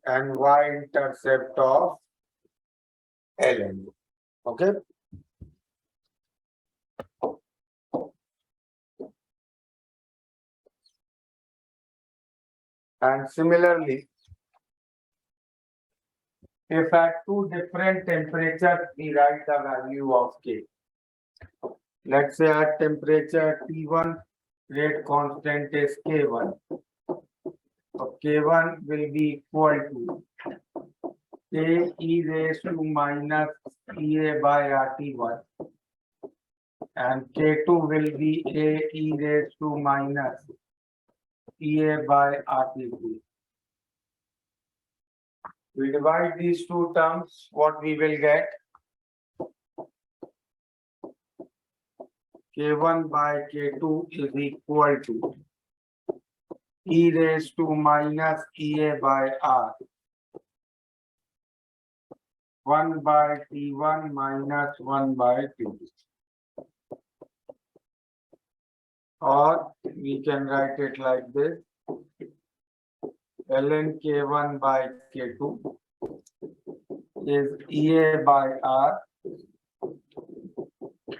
and y-intercept of ln. Okay. And similarly, if at two different temperatures we write the value of K. Let's say at temperature T1, rate constant is K1. So K1 will be equal to K e raised to minus EA by RT1. And K2 will be A e raised to minus EA by RT2. We divide these two terms, what we will get? K1 by K2 is equal to e raised to minus EA by R. 1 by T1 minus 1 by T2. Or we can write it like this. ln K1 by K2 is EA by R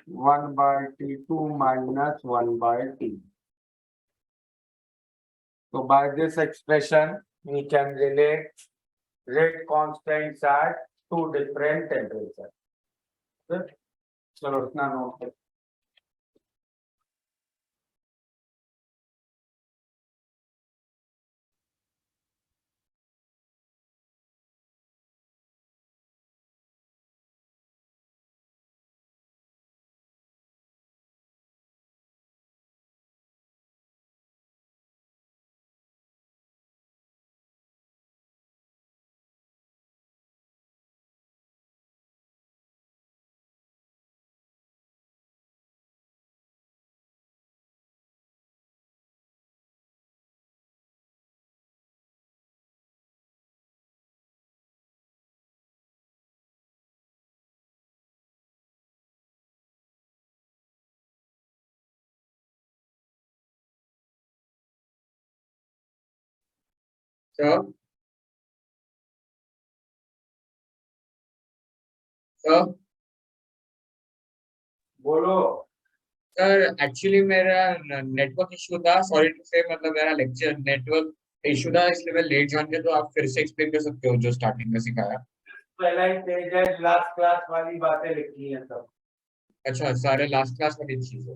1 by T2 minus 1 by T. So by this expression, we can relate rate constants at two different temperatures. Okay? So now note. Sir, sir, बोलो. Sir actually मेरा network issue था, sorry to से, मतलब मेरा lecture network issue था, इसलिए मैं late जान गया। तो आप फिर से एक्सप्लेन कर सकते हो जो स्टार्टिंग में सिखाया? पहला ही पेज है, लास्ट क्लास वाली बातें लिखी हैं सब. अच्छा, सारे लास्ट क्लास वाली चीज है।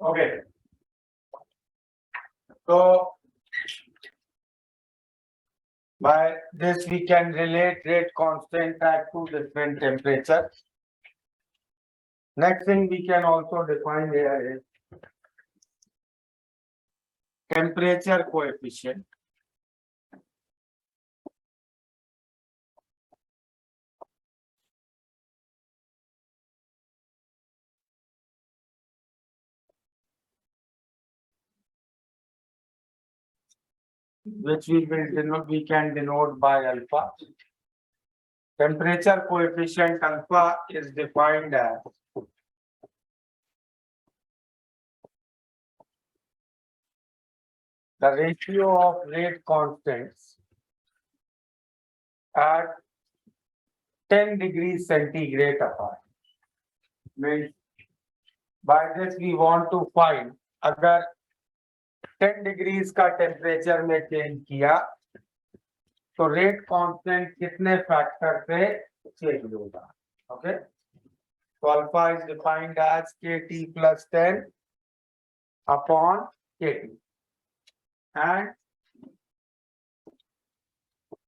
Okay. So By this, we can relate rate constant at two different temperatures. Next thing we can also define here is temperature coefficient. Which we can denote by alpha. Temperature coefficient alpha is defined as the ratio of rate constants at 10 degrees centigrade apart. Means by this we want to find अगर 10 degrees का temperature में change किया तो rate constant कितने factor से change होगा. Okay, तो alpha is defined as kT plus 10 upon kT and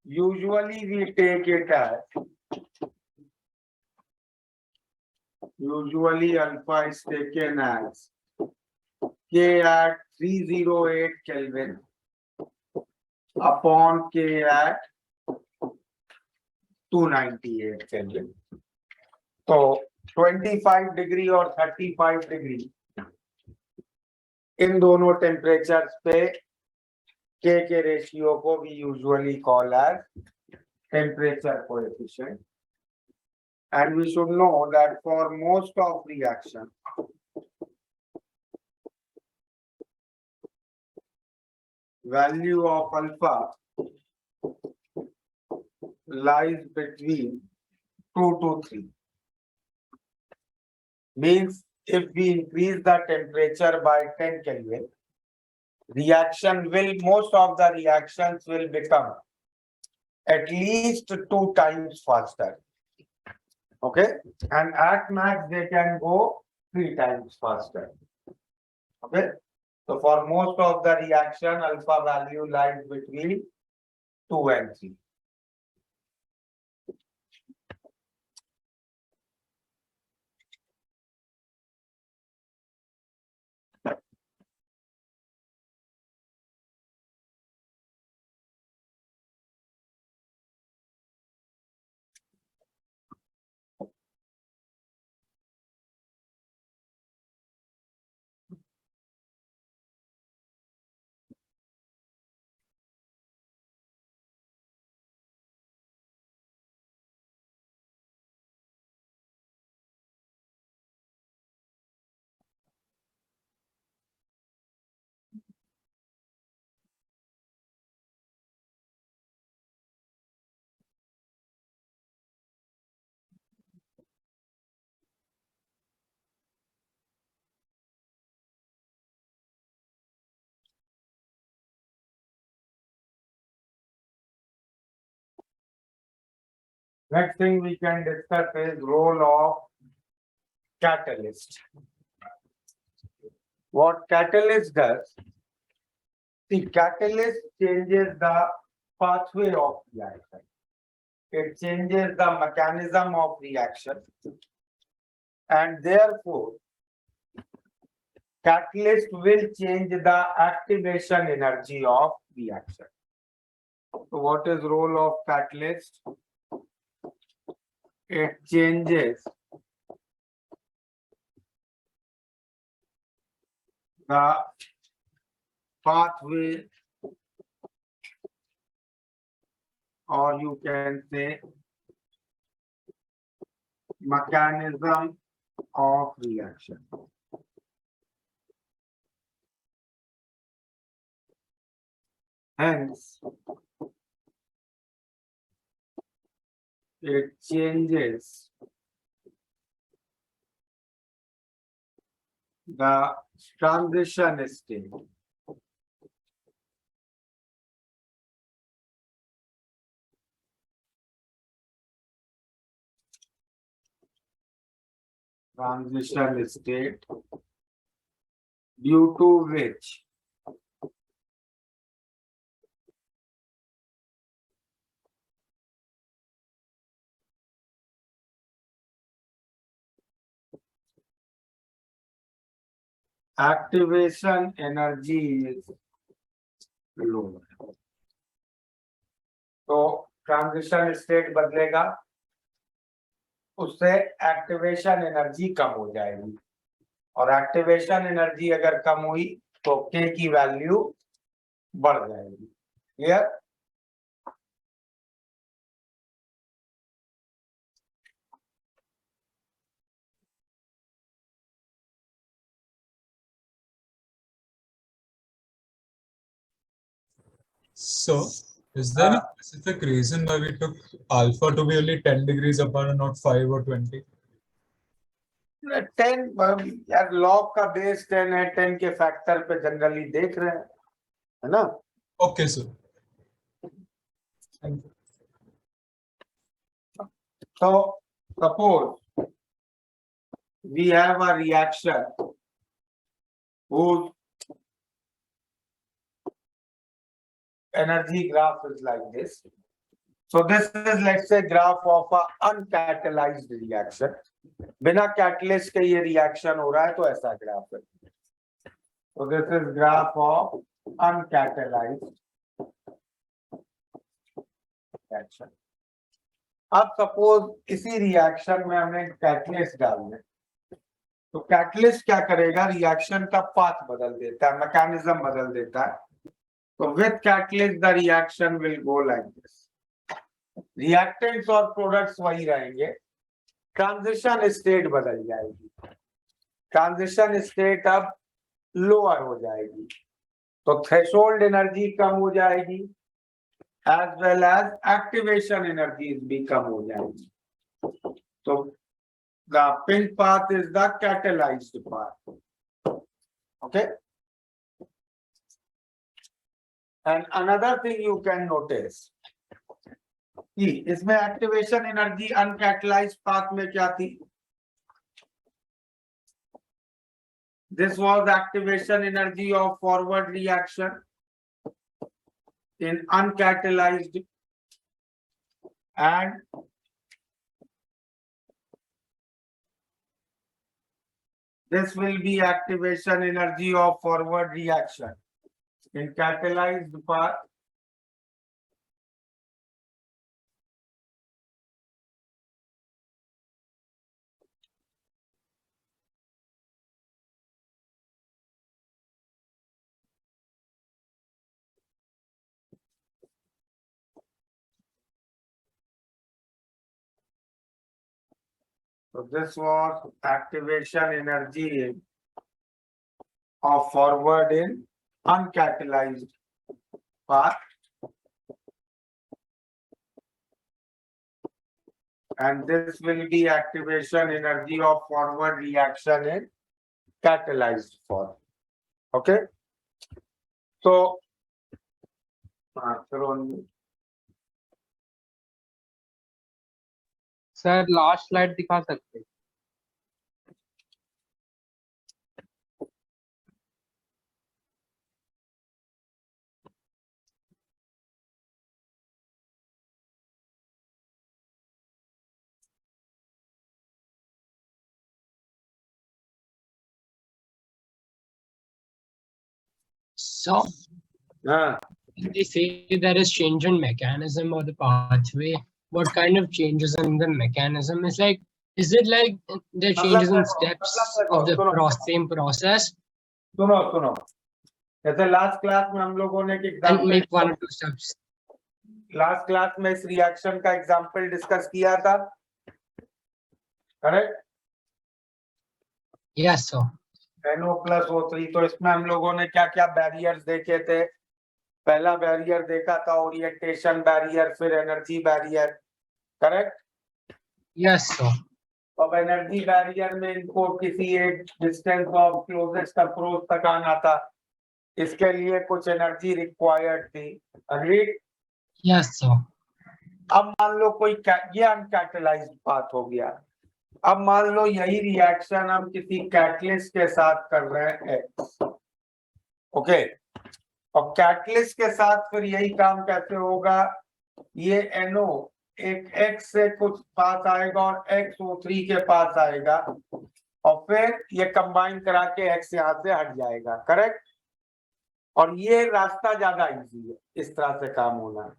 usually we take it as alpha is taken as K at 308 Kelvin upon K at 298 Kelvin. तो 25 degree और 35 degree in दोनों temperatures पे K के ratio को we usually call as temperature coefficient. And we should know that for most of reaction, value of alpha lies between 2 to 3. Means if we increase the temperature by 10 Kelvin, most of the reactions will become at least 2 times faster. Okay, and at max they can go 3 times faster. Okay, so for most of the reaction, alpha value lies between 2 and 3. Next thing we can discuss is role of catalyst. What catalyst does? The catalyst changes the pathway of reaction. It changes the mechanism of reaction, and therefore catalyst will change the activation energy of reaction. So what is role of catalyst? It changes the pathway, or you can say mechanism of reaction. Hence, it changes the transition state. Transition state due to which activation energy is low, तो transition state बदलेगा, उससे activation energy कम हो जाएगी, और activation energy अगर कम हुई तो के की वैल्यू बढ़ जाएगी। Clear? So, is there any specific reason why we took alpha to be only 10 degrees apart and not 5 or 20? 10 यार लॉग का बेस 10 है, 10 के फैक्टर पे जनरली देख रहे हैं, है ना? Okay, sir. Thank you. So suppose we have a reaction whose energy graph is like this. So this is, let's say, graph of a uncatalyzed reaction. बिना कैटलिस्ट के ये रिएक्शन हो रहा है तो ऐसा ग्राफ है। So this is graph of uncatalyzed reaction. अब सपोज इसी रिएक्शन में हमने कैटलिस्ट डाल दें, तो कैटलिस्ट क्या करेगा, रिएक्शन का पाथ बदल देता है, मैकेनिज्म बदल देता है। तो with catalyst the reaction will go like this, reactants और प्रोडक्ट्स वही रहेंगे, ट्रांजिशन स्टेट बदल जाएगी, ट्रांजिशन स्टेट अब लोअर हो जाएगी, तो थ्रेशोल्ड एनर्जी कम हो जाएगी, as well as activation energies भी कम हो जाएगी। So the pink path is the catalyzed path. Okay. And another thing you can notice, कि इसमें एक्टिवेशन एनर्जी अनकैटलाइज्ड पाथ में क्या थी? This was activation energy of forward reaction in uncatalyzed, and this will be activation energy of forward reaction in catalyzed path. So this was activation energy of forward in uncatalyzed path, and this will be activation energy of forward reaction in catalyzed form. Okay. So sir last slide दिखा सकते हैं? So, हाँ, they say there is change in mechanism or the pathway. What kind of changes in the mechanism is like? Is it like the changes in steps of the same process? सुनो जैसे last class में हम लोगों ने एक And make example, 1 or 2 steps. Last class में इस reaction का एग्जांपल डिस्कस किया था, करेक्ट? Yes, sir. NO+O3, तो इसमें हम लोगों ने क्या क्या बैरियर्स देखे थे? पहला बैरियर देखा था ओरिएंटेशन बैरियर, फिर energy barrier, correct? Yes, sir. अब एनर्जी बैरियर में इनको किसी एक डिस्टेंस ऑफ क्लोजेस्ट अप्रोच तक आना था, इसके लिए कुछ एनर्जी रिक्वायर्ड थी, अग्रीड? Yes, sir. अब मान लो कोई ये अनकैटलाइज्ड पाथ हो गया, अब मान लो यही रिएक्शन हम किसी कैटलिस्ट के साथ कर रहे हैं एक्स, ओके, और कैटलिस्ट के साथ फिर यही काम कैसे होगा? ये NO एक X से कुछ पास आएगा और XO3 के पास आएगा, और फिर ये कंबाइन करा के x यहाँ से हट जाएगा, करेक्ट। और ये रास्ता ज्यादा इजी है, इस तरह से काम होना है।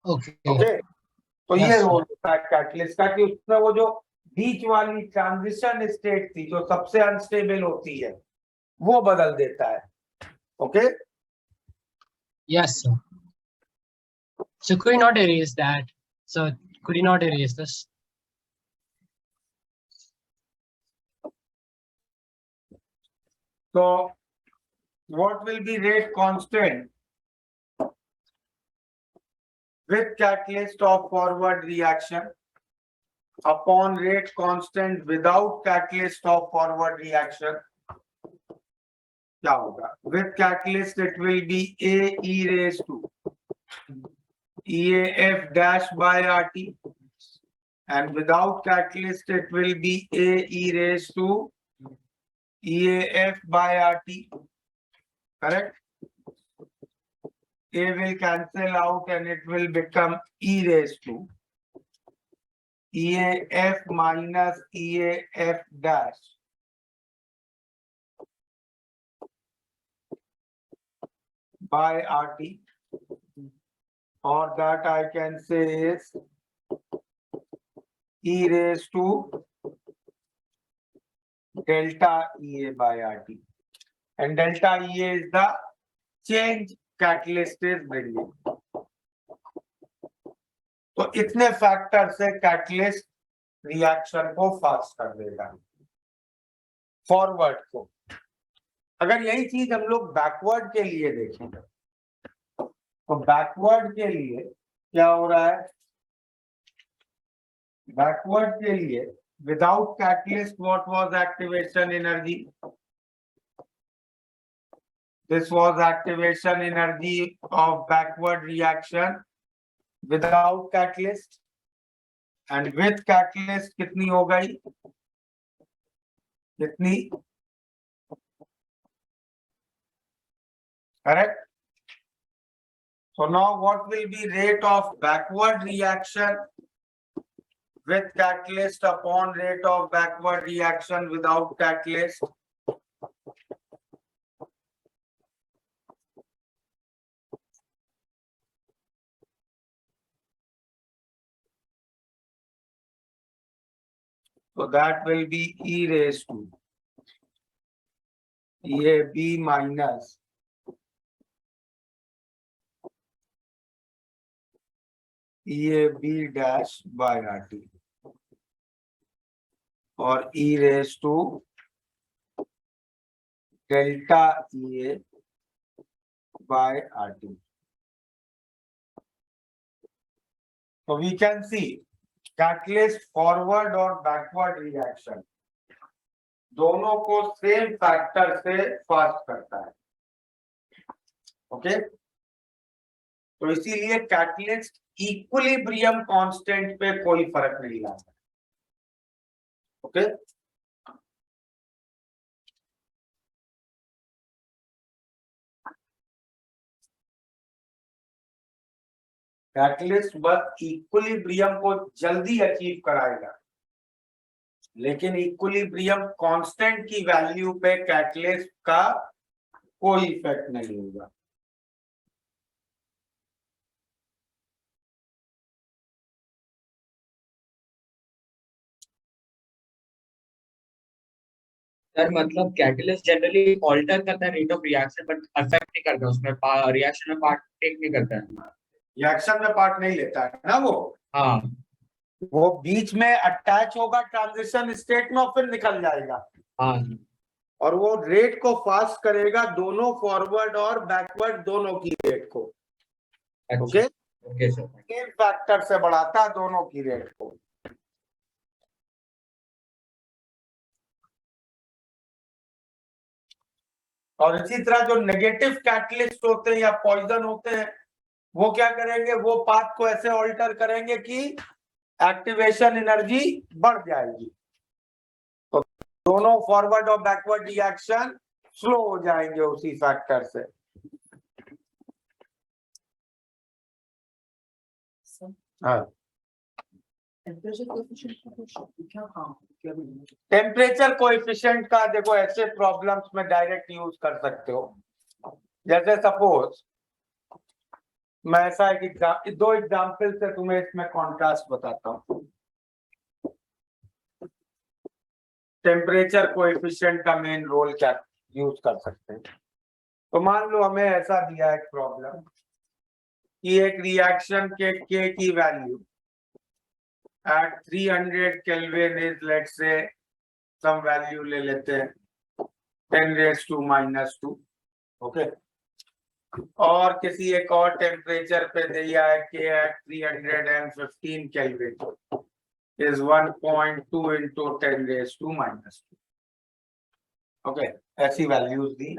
Okay. ओके, तो ये Yes, रोल होता है कैटलिस्ट का कि उसमें वो जो बीच वाली ट्रांजिशन स्टेट थी जो सबसे अनस्टेबल होती है वो बदल देता है। Okay, yes, sir. So could you not erase that? So could you not erase this? so what will be rate constant with catalyst of forward reaction upon rate constant without catalyst of forward reaction? क्या होगा? With catalyst it will be a e raised to EAF dash by RT, and without catalyst it will be a e raised to EAF by RT, correct? A will cancel out and it will become e raised to EAF minus EAF dash by RT, or that I can say is e raised to delta EA by RT, and delta EA is the change catalyst is bringing. तो इतने factor से catalyst reaction को fast कर देगा forward को। अगर यही चीज हम लोग बैकवर्ड के लिए देखेंगे तो बैकवर्ड के लिए क्या हो रहा है? बैकवर्ड के लिए without catalyst what was activation energy? This was activation energy of backward reaction without catalyst, and with catalyst कितनी हो गई? कितनी? Correct. So now what will be rate of backward reaction with catalyst upon rate of backward reaction without catalyst? So that will be e raised to EAB minus EAB dash by RT, or e raised to delta EA by RT. So we can see catalyst forward और backward reaction दोनों को same factor से fast करता है। Okay, तो इसीलिए catalyst equilibrium constant पे कोई फर्क नहीं लाता। ओके, कैटलिस्ट बस इक्विलिब्रियम को जल्दी अचीव कराएगा, लेकिन इक्विलिब्रियम कांस्टेंट की वैल्यू पे कैटलिस्ट का कोई इफेक्ट नहीं होगा। सर मतलब कैटलिस्ट जनरली ऑल्टर करता है rate of reaction but affect नहीं करता, उसमें रिएक्शन में पार्टिसिपेट नहीं करता है, रिएक्शन में पार्ट नहीं लेता है ना वो। हाँ, वो बीच में अटैच होगा ट्रांजिशन स्टेट में और फिर निकल जाएगा। हाँ, और वो रेट को फास्ट करेगा दोनों फॉरवर्ड और बैकवर्ड दोनों की रेट को। Okay, okay sir, same factor से बढ़ाता है दोनों की रेट को। और इसी तरह जो नेगेटिव कैटलिस्ट होते हैं या पॉइजन होते हैं वो क्या करेंगे? वो पाथ को ऐसे ऑल्टर करेंगे कि एक्टिवेशन एनर्जी बढ़ जाएगी, तो दोनों फॉरवर्ड और बैकवर्ड रिएक्शन स्लो हो जाएंगे उसी फैक्टर से। हाँ, टेम्परेचर कोएफिशिएंट का देखो ऐसे प्रॉब्लम्स में डायरेक्ट यूज कर सकते हो। जैसे सपोज मैं ऐसा एक दो एग्जाम्पल से तुम्हें इसमें कॉन्ट्रास्ट बताता हूँ। टेम्परेचर कोएफिशिएंट का मेन रोल क्या यूज कर सकते हैं। तो मान लो हमें ऐसा दिया है प्रॉब्लम कि एक रिएक्शन के K की value at 300 Kelvin is, let's say, some value ले लेते हैं 10⁻⁻², ओके। और किसी एक और टेम्परेचर पे दिया है K at 315 Kelvin is 1.2 into 10⁻², okay. ऐसी वैल्यूज दी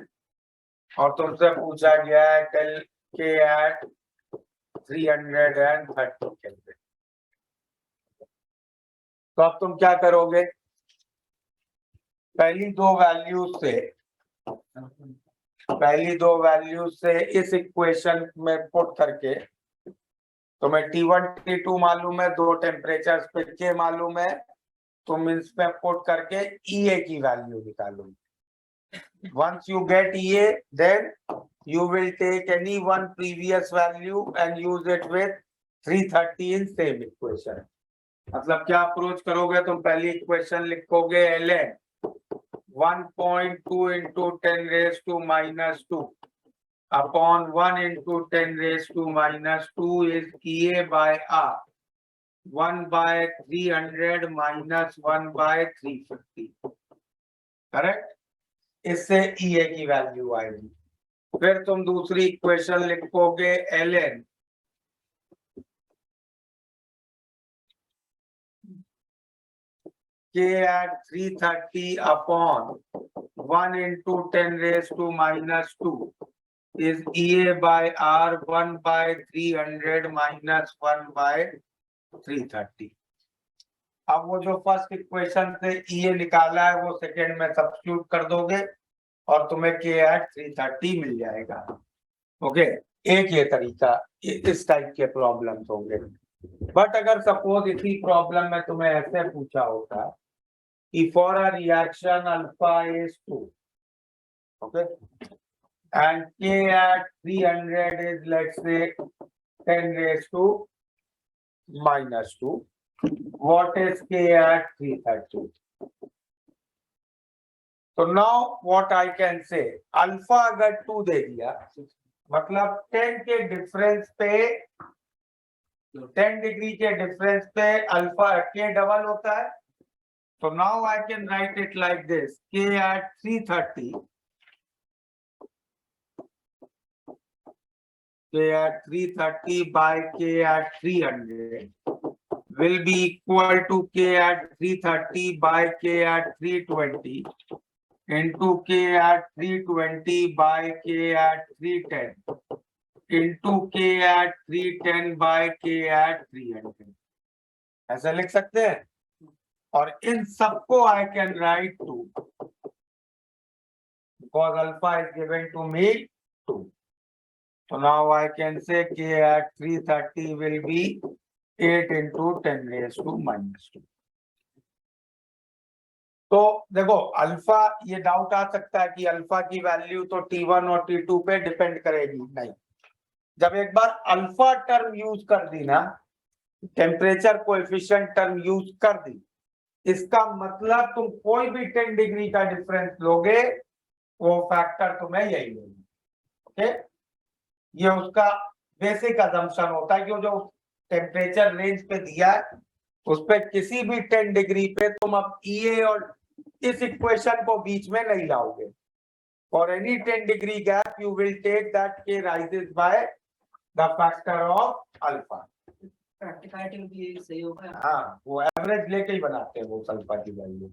और तुमसे पूछा गया है K at 330 Kelvin। तो अब तुम क्या करोगे, पहली दो वैल्यूज से इस इक्वेशन में पुट करके तुम्हें T1 T2 मालूम है, दो टेम्परेचर्स पे K मालूम है, तुम इसमें पुट करके EA की वैल्यू निकालोगे। Once you get EA, then you will take any one previous value and use it with 330 in same equation। मतलब क्या अप्रोच करोगे, तुम पहली इक्वेशन लिखोगे ln 1.2 into 10⁻² upon 1 into 10⁻² is EA by R, 1/300 minus 1/350, correct. इससे EA की value आएगी। फिर तुम दूसरी इक्वेशन लिखोगे ln K at 330 upon 1 into 10⁻² is EA by R, 1/300 minus 1/330। अब वो जो फर्स्ट इक्वेशन से EA निकाला है वो सेकेंड में सब्स्टिट्यूट कर दोगे और तुम्हें K at 330 मिल जाएगा, ओके। एक ये तरीका, इस टाइप के प्रॉब्लम्स होंगे। बट अगर सपोज इसी प्रॉब्लम में तुम्हें ऐसे पूछा होता कि for a reaction alpha is 2, okay, and K at 300 is, let's say, 10⁻², what is K at 330? So now what I can say, alpha अगर 2 दे दिया मतलब 10 के डिफरेंस पे 10 डिग्री के डिफरेंस पे अल्फा K डबल होता है। So now I can write it like this, K at 330 by K at 300 will be equal to K at 330 by K at 320 into K at 320 by K at 310 into K at 310 by K at 300। ऐसा लिख सकते हैं। और इन सबको I can write 2 because alpha is given to me 2. So now I can say K at 330 will be 8 into 10⁻²। तो देखो alpha, ये doubt आ सकता है कि अल्फा की वैल्यू तो T1 और T2 पे डिपेंड करेगी। नहीं, जब एक बार अल्फा टर्म यूज कर दी ना, टेम्परेचर कोएफिशिएंट टर्म यूज कर दी, इसका मतलब तुम कोई भी 10 डिग्री का डिफरेंस लोगे वो फैक्टर तुम्हें यही मिलेगा, ओके। ये उसका बेसिक अजम्पशन होता है कि जो टेम्परेचर रेंज पे दिया है उस पे किसी भी 10 डिग्री पे तुम अब EA और इस इक्वेशन को बीच में नहीं लाओगे। For any 10 degree gap you will take that K rises by the factor of alpha. Practicality में भी सही होगा। हाँ, वो एवरेज लेके ही बनाते हैं वो अल्फा की वैल्यू।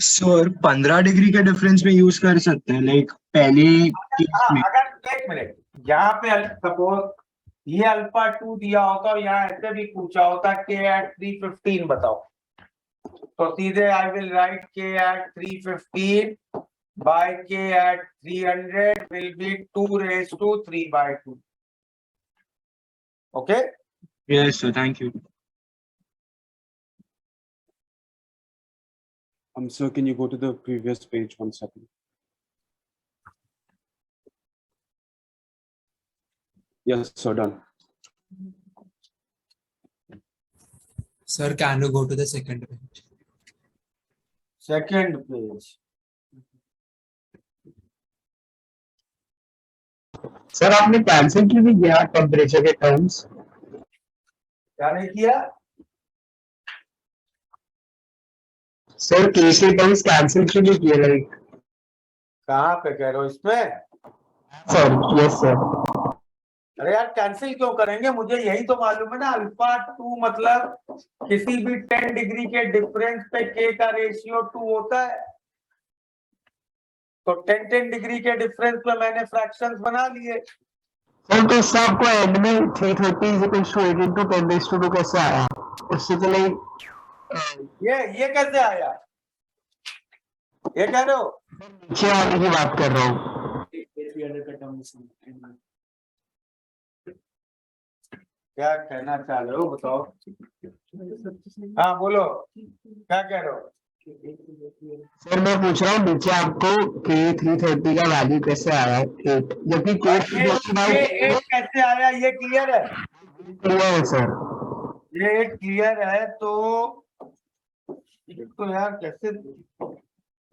सर 15 डिग्री के डिफरेंस में यूज कर सकते हैं, लाइक पहले केस में। अगर एक मिनट, यहाँ पे सपोज ये अल्फा 2 दिया होता और यहाँ ऐसे भी पूछा होता K at 315 बताओ, तो सीधे I will write K at 315 by K at 300 will be 2⁻³ Okay. Yes, sir. Thank you. Sir, can you go to the previous page 1 second? Yes, sir, done. Sir, can you go to the second page? Second page. Sir आपने cancel क्यों नहीं किया temperature के terms? क्या नहीं किया? Sir के terms cancel क्यों नहीं किए? लाइक कहाँ पे कह रहे हो इसमें? Sir yes sir. अरे यार कैंसिल क्यों करेंगे? मुझे यही तो मालूम है ना, अल्फा 2 मतलब किसी भी 10 डिग्री के डिफरेंस पे के का रेशियो 2 होता है। तो 10 डिग्री के डिफरेंस पे मैंने फ्रैक्शंस बना लिए। सर तो इससे आपको एंड में 330 इज इक्वल टू 8 into 10⁻²² कैसे आया? उससे तो लाइक ये कैसे आया? ये कह रहे हो? नीचे आने की बात कर रहा हूँ. क्या कहना चाह रहे हो बताओ? हाँ बोलो, क्या कह रहे हो? सर मैं पूछ रहा हूँ नीचे आपको के 330 का वैल्यू कैसे आया 8, जबकि के ये 8 कैसे आया ये क्लियर है? क्लियर है सर. ये 8 क्लियर है तो यार कैसे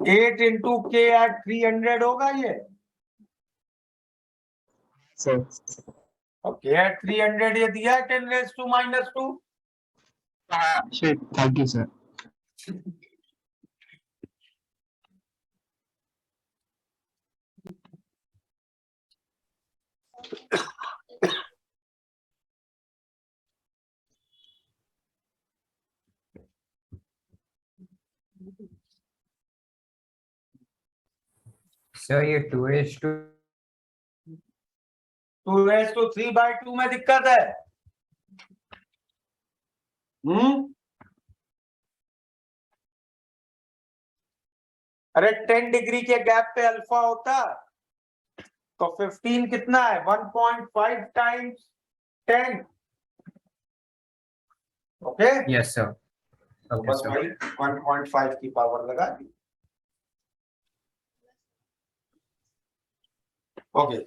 8 into k at 300 होगा ये? सर ओके at 300 ये दिया है 10⁻²। Thank you sir. सर ये 2:2 2:3/2 में दिक्कत है। अरे 10 डिग्री के गैप पे अल्फा होता तो 15 कितना है? 1.5 टाइम्स 10। ओके यस सर तो ओके बस सर वही 1.5 की पावर लगा दी। Okay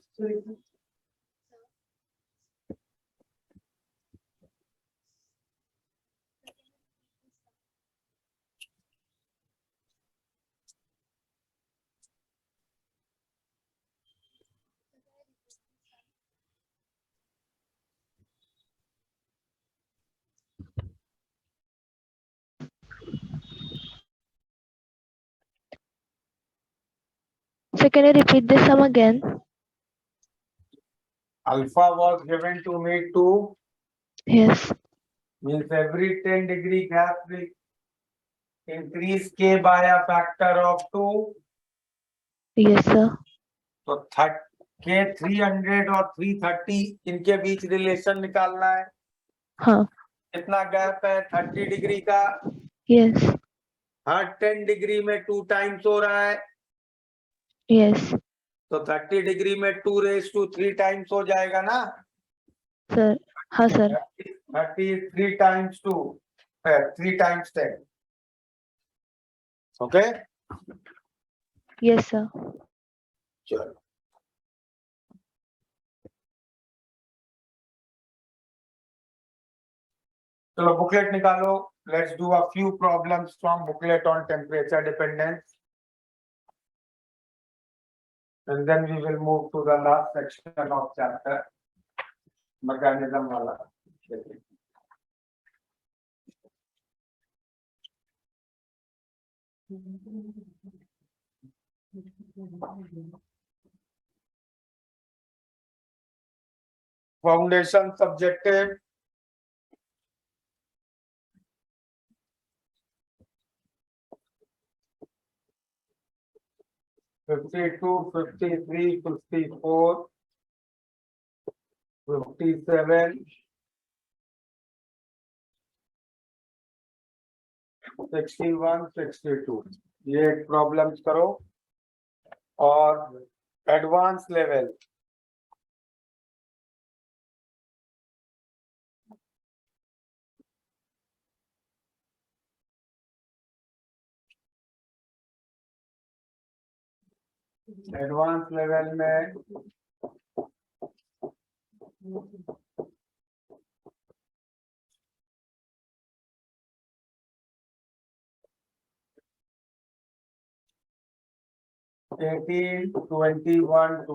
So can you repeat this sum again? alpha was given to me 2, Yes. means every 10 degree gap will increase k by a factor of 2. Yes, sir. तो k 300 और 330 इनके बीच relation निकालना है। हाँ. कितना गैप है? 30 डिग्री का। Yes. हर 10 degree में 2 टाइम्स हो रहा है Yes. तो 30 डिग्री में 2⁻³ टाइम्स हो जाएगा ना? Sir. हाँ sir. 33 times 2 3 times 10। Okay Yes, sir. चलो चलो बुकलेट निकालो। Let's do a few problems from booklet on temperature dependence and then we will move to the last section of chapter mechanism wala। Foundation subjective (52, 53, 54, 57, 61, 62 ये problems करो। और advance level advance level में eighteen 21 20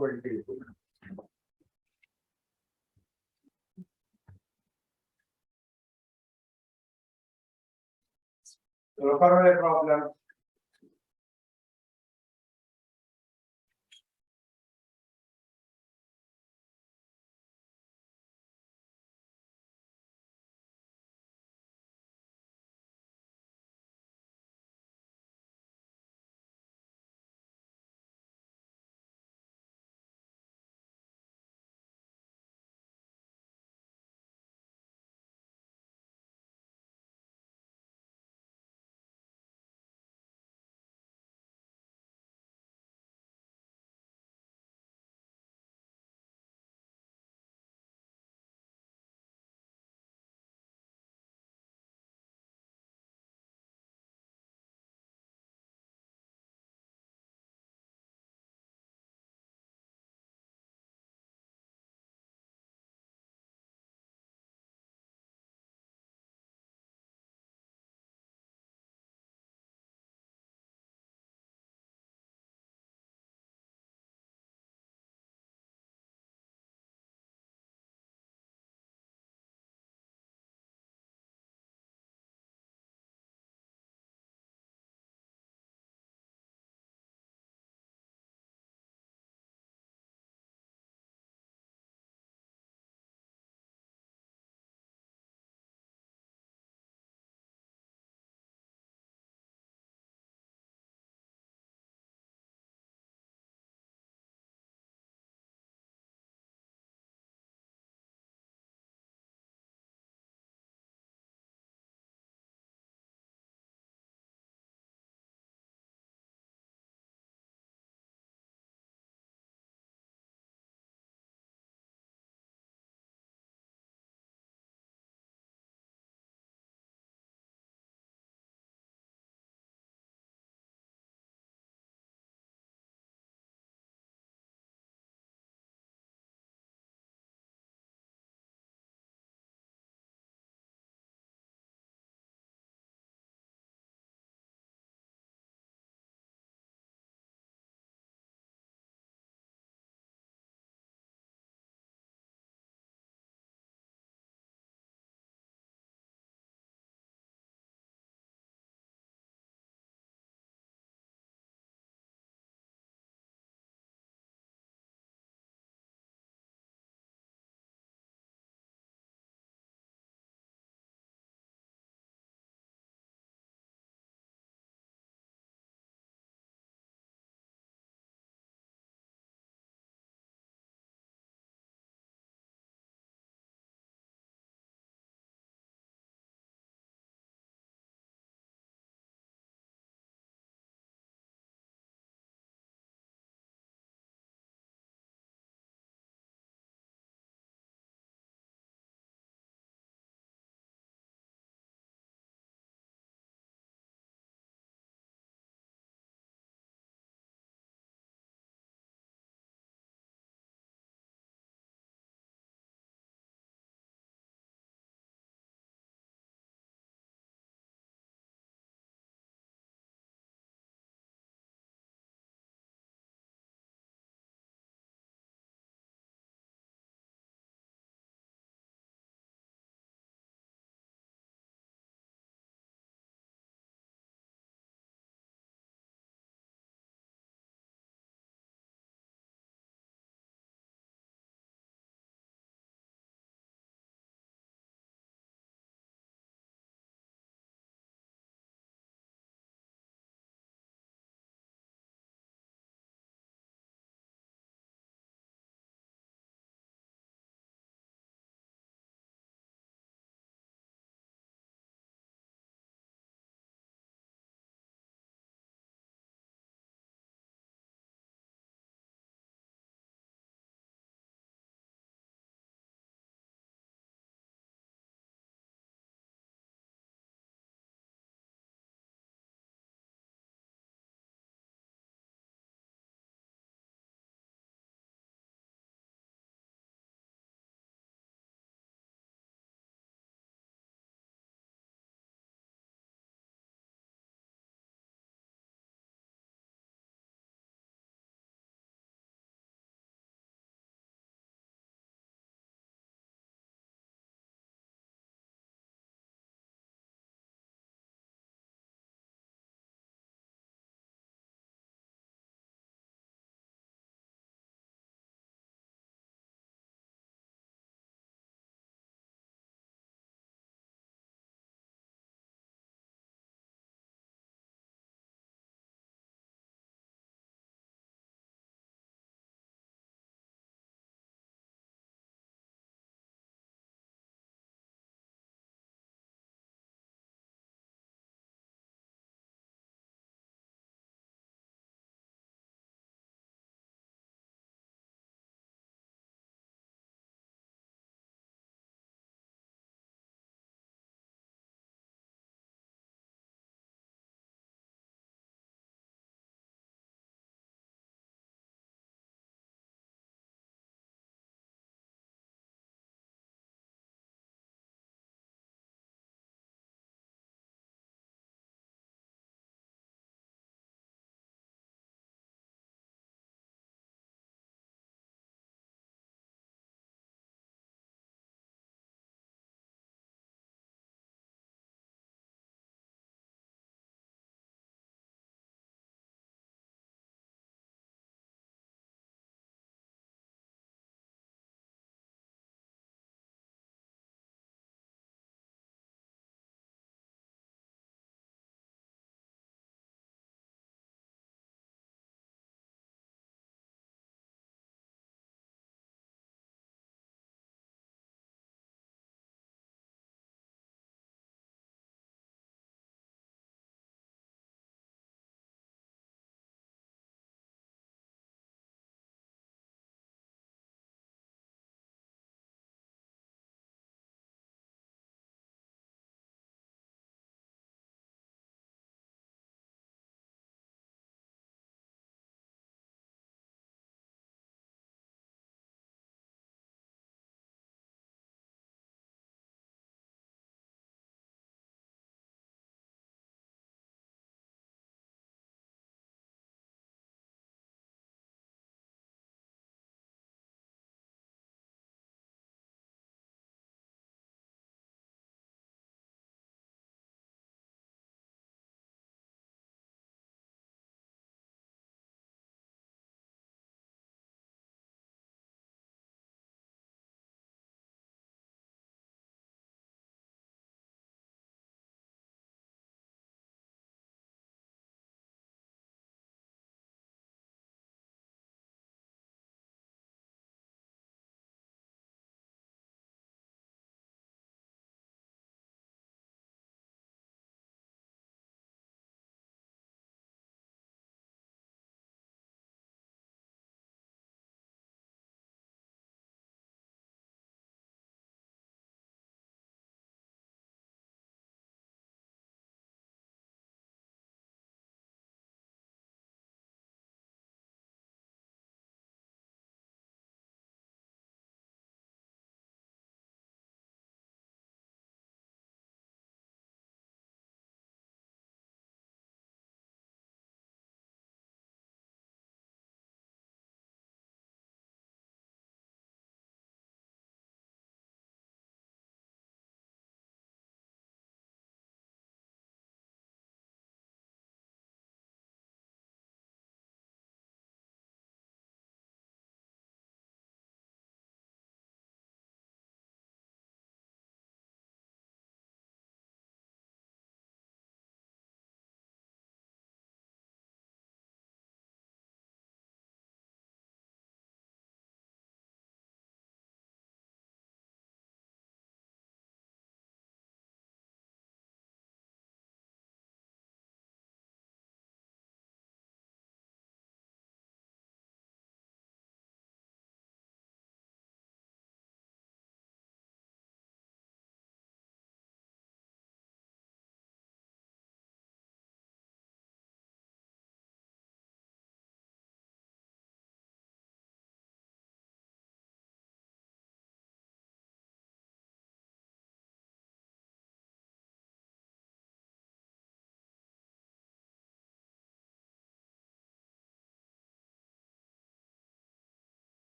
करो problem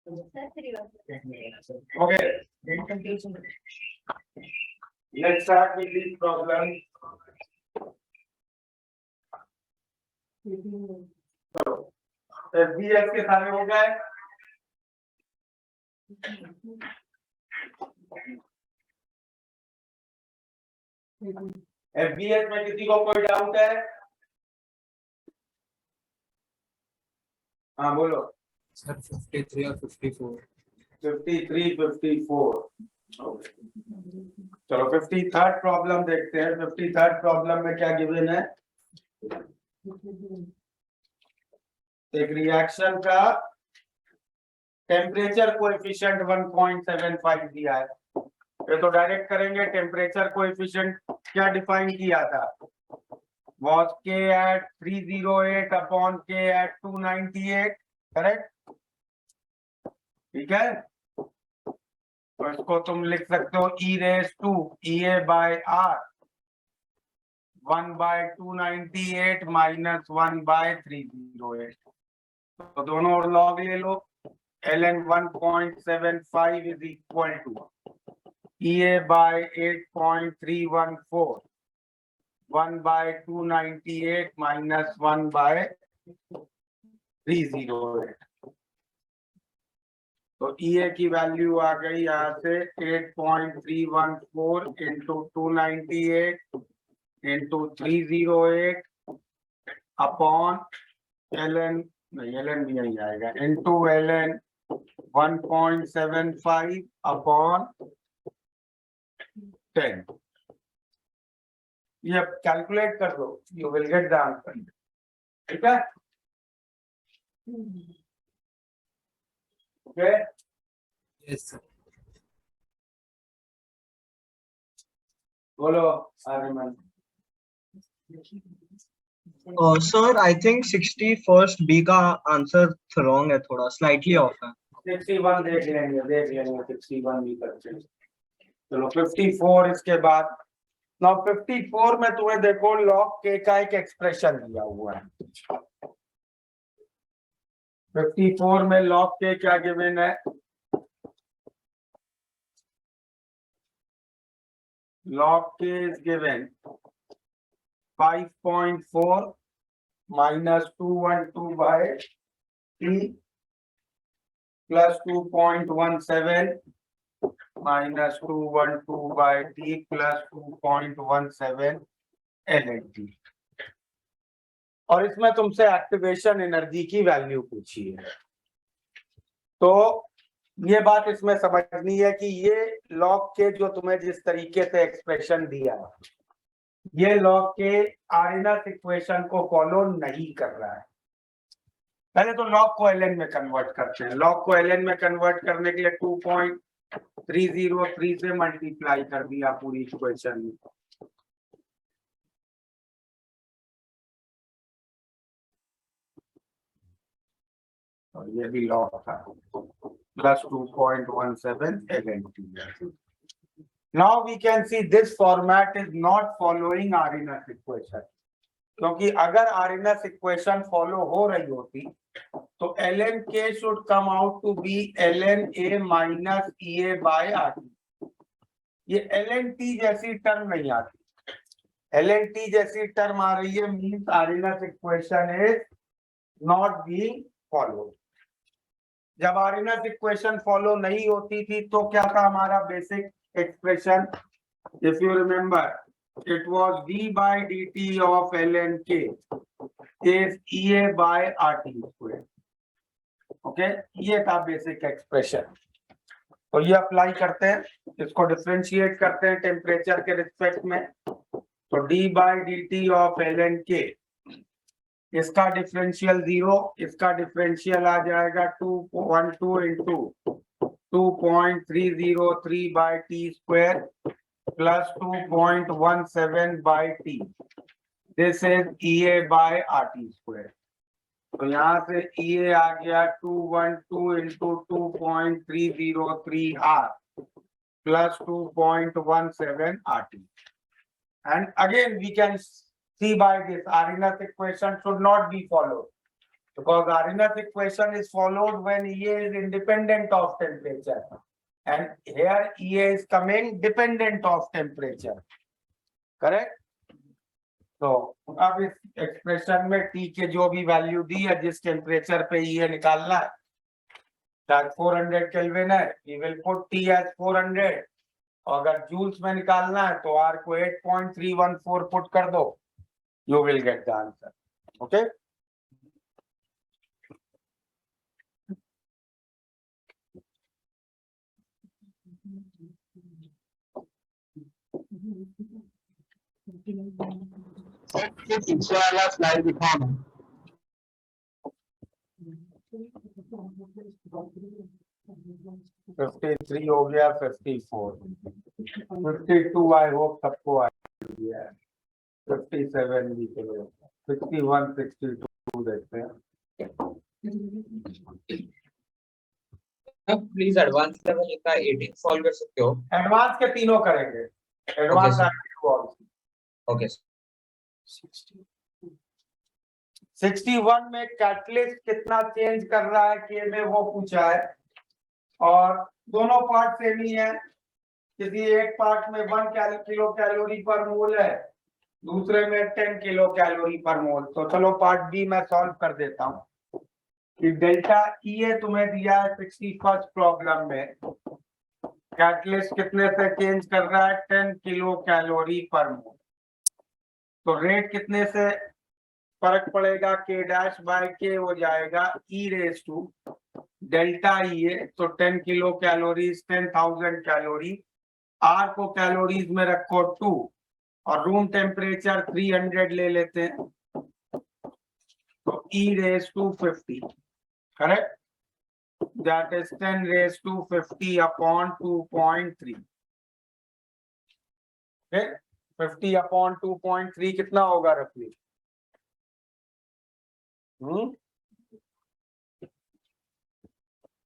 Okay. Let's start with this problem. FBS के सारे हो गए. FBS में किसी को कोई डाउट है? हाँ बोलो. Sir, 53 or 54. 53, 54. चलो 53rd प्रॉब्लम देखते हैं. 53rd प्रॉब्लम में क्या गिवन है? एक रिएक्शन का टेम्परेचर कोएफिशिएंट 1.75 दिया है. ये तो डायरेक्ट करेंगे. टेम्परेचर कोएफिशिएंट क्या डिफाइन किया था? Was K at 308 upon K at 298. Correct? ठीक है. तो इसको तुम लिख सकते हो e raised to EA by R 1 by 298 minus 1 by 308. तो दोनों और लॉग ले लो. ln 1.75 is equal to EA by 8.314 1 by 298 minus 1 by 308. तो EA की वैल्यू आ गई यहाँ से 8.314 into 298 into 308 upon ln नहीं ln भी नहीं आएगा into ln 1.75 upon 10. ये कैलकुलेट कर दो. You will get the answer. ठीक है. Okay. Yes, sir. बोलो Aryaman. Sir I think 61st b का आंसर रॉन्ग है, थोड़ा स्लाइटली ऑफ है. 61 देख लेंगे 61 भी करते हैं. चलो 54 इसके बाद. नाउ 54 में तुम्हें देखो लॉग के का एक एक्सप्रेशन दिया हुआ है. 54 में लॉग के क्या गिवन है? log k is given 5.4 minus 212 by t plus 2.17 minus 212 by t plus 2.17 ln. और इसमें तुमसे एक्टिवेशन एनर्जी की वैल्यू पूछी है. तो ये बात इसमें समझनी है कि ये लॉग के जो तुम्हें जिस तरीके से एक्सप्रेशन दिया है, ये लॉग के आर्डिनल इक्वेशन को फॉलो नहीं कर रहा है. पहले तो लॉग को एलएन में कन्वर्ट करते हैं. लॉग को एलएन में कन्वर्ट करने के लिए 2.303 से मल्टीप्लाई कर दिया पूरी इक्वेशन में. और ये भी लॉग था plus 2.17 ln. Now we can see this format is not following Arrhenius equation. क्योंकि अगर Arrhenius equation follow हो रही होती तो ln k should come out to be ln a minus EA by RT. ये ln t जैसी term नहीं आती. ln t जैसी टर्म आ रही है means Arrhenius equation is not being followed. जब आर्डिनल इक्वेशन फॉलो नहीं होती थी तो क्या था हमारा basic expression? If you remember it was d by dt of ln k is EA by RT square. Okay, ये था बेसिक एक्सप्रेशन. तो ये अप्लाई करते हैं, इसको डिफरेंशिएट करते हैं टेम्परेचर के रिस्पेक्ट में. तो d by dt of ln k, इसका डिफरेंशियल 0, इसका डिफरेंशियल आ जाएगा 212 into 2.303 by T square plus 2.17 by T. This is EA by RT square. तो यहाँ से EA आ गया 212 into 2.303 R plus 2.17 RT. And again we can see by this Arrhenius equation should not be followed. Because Arina's equation is followed when EA is independent of temperature. And here EA is coming dependent of temperature. Correct? तो अब इस expression में T के जो भी value दी है, जिस temperature पे EA निकालना है, शायद 400 केल्विन है, we will put T as 400. और अगर जूल्स में निकालना है तो R को 8.314 पुट कर दो, you will get the answer. Okay? पीछे वाला स्लाइड दिखाओ ना। 53 हो गया, 54, 52 आई होप सबको आ गया है, 57 भी चलो, 61, 62 देखते हैं। प्लीज एडवांस लेवल का 18 सॉल्व कर सकते हो? एडवांस के तीनों करेंगे, एडवांस ओके। 61 में कैटलिस्ट कितना चेंज कर रहा है के में, वो पूछा है, और दोनों पार्ट सेम ही है। किसी एक पार्ट में 1 किलो कैलोरी पर मोल है, दूसरे में 10 किलो कैलोरी पर मोल। तो चलो पार्ट बी मैं सॉल्व कर देता हूँ कि डेल्टा EA तुम्हें दिया है 61st प्रॉब्लम में, कैटलिस्ट कितने से चेंज कर रहा है, 10 किलो कैलोरी पर मोल। तो रेट कितने से फर्क पड़ेगा, K डैश बाय K हो जाएगा E raise to delta EA। तो 10 किलो कैलोरीज 10,000 कैलोरी, R को कैलोरीज में रखो 2, और रूम टेम्परेचर 300 ले लेते हैं, तो E raise to 50, correct, that is 10 raise to 50 upon 2.3। 50 upon 2.3 कितना होगा रफली?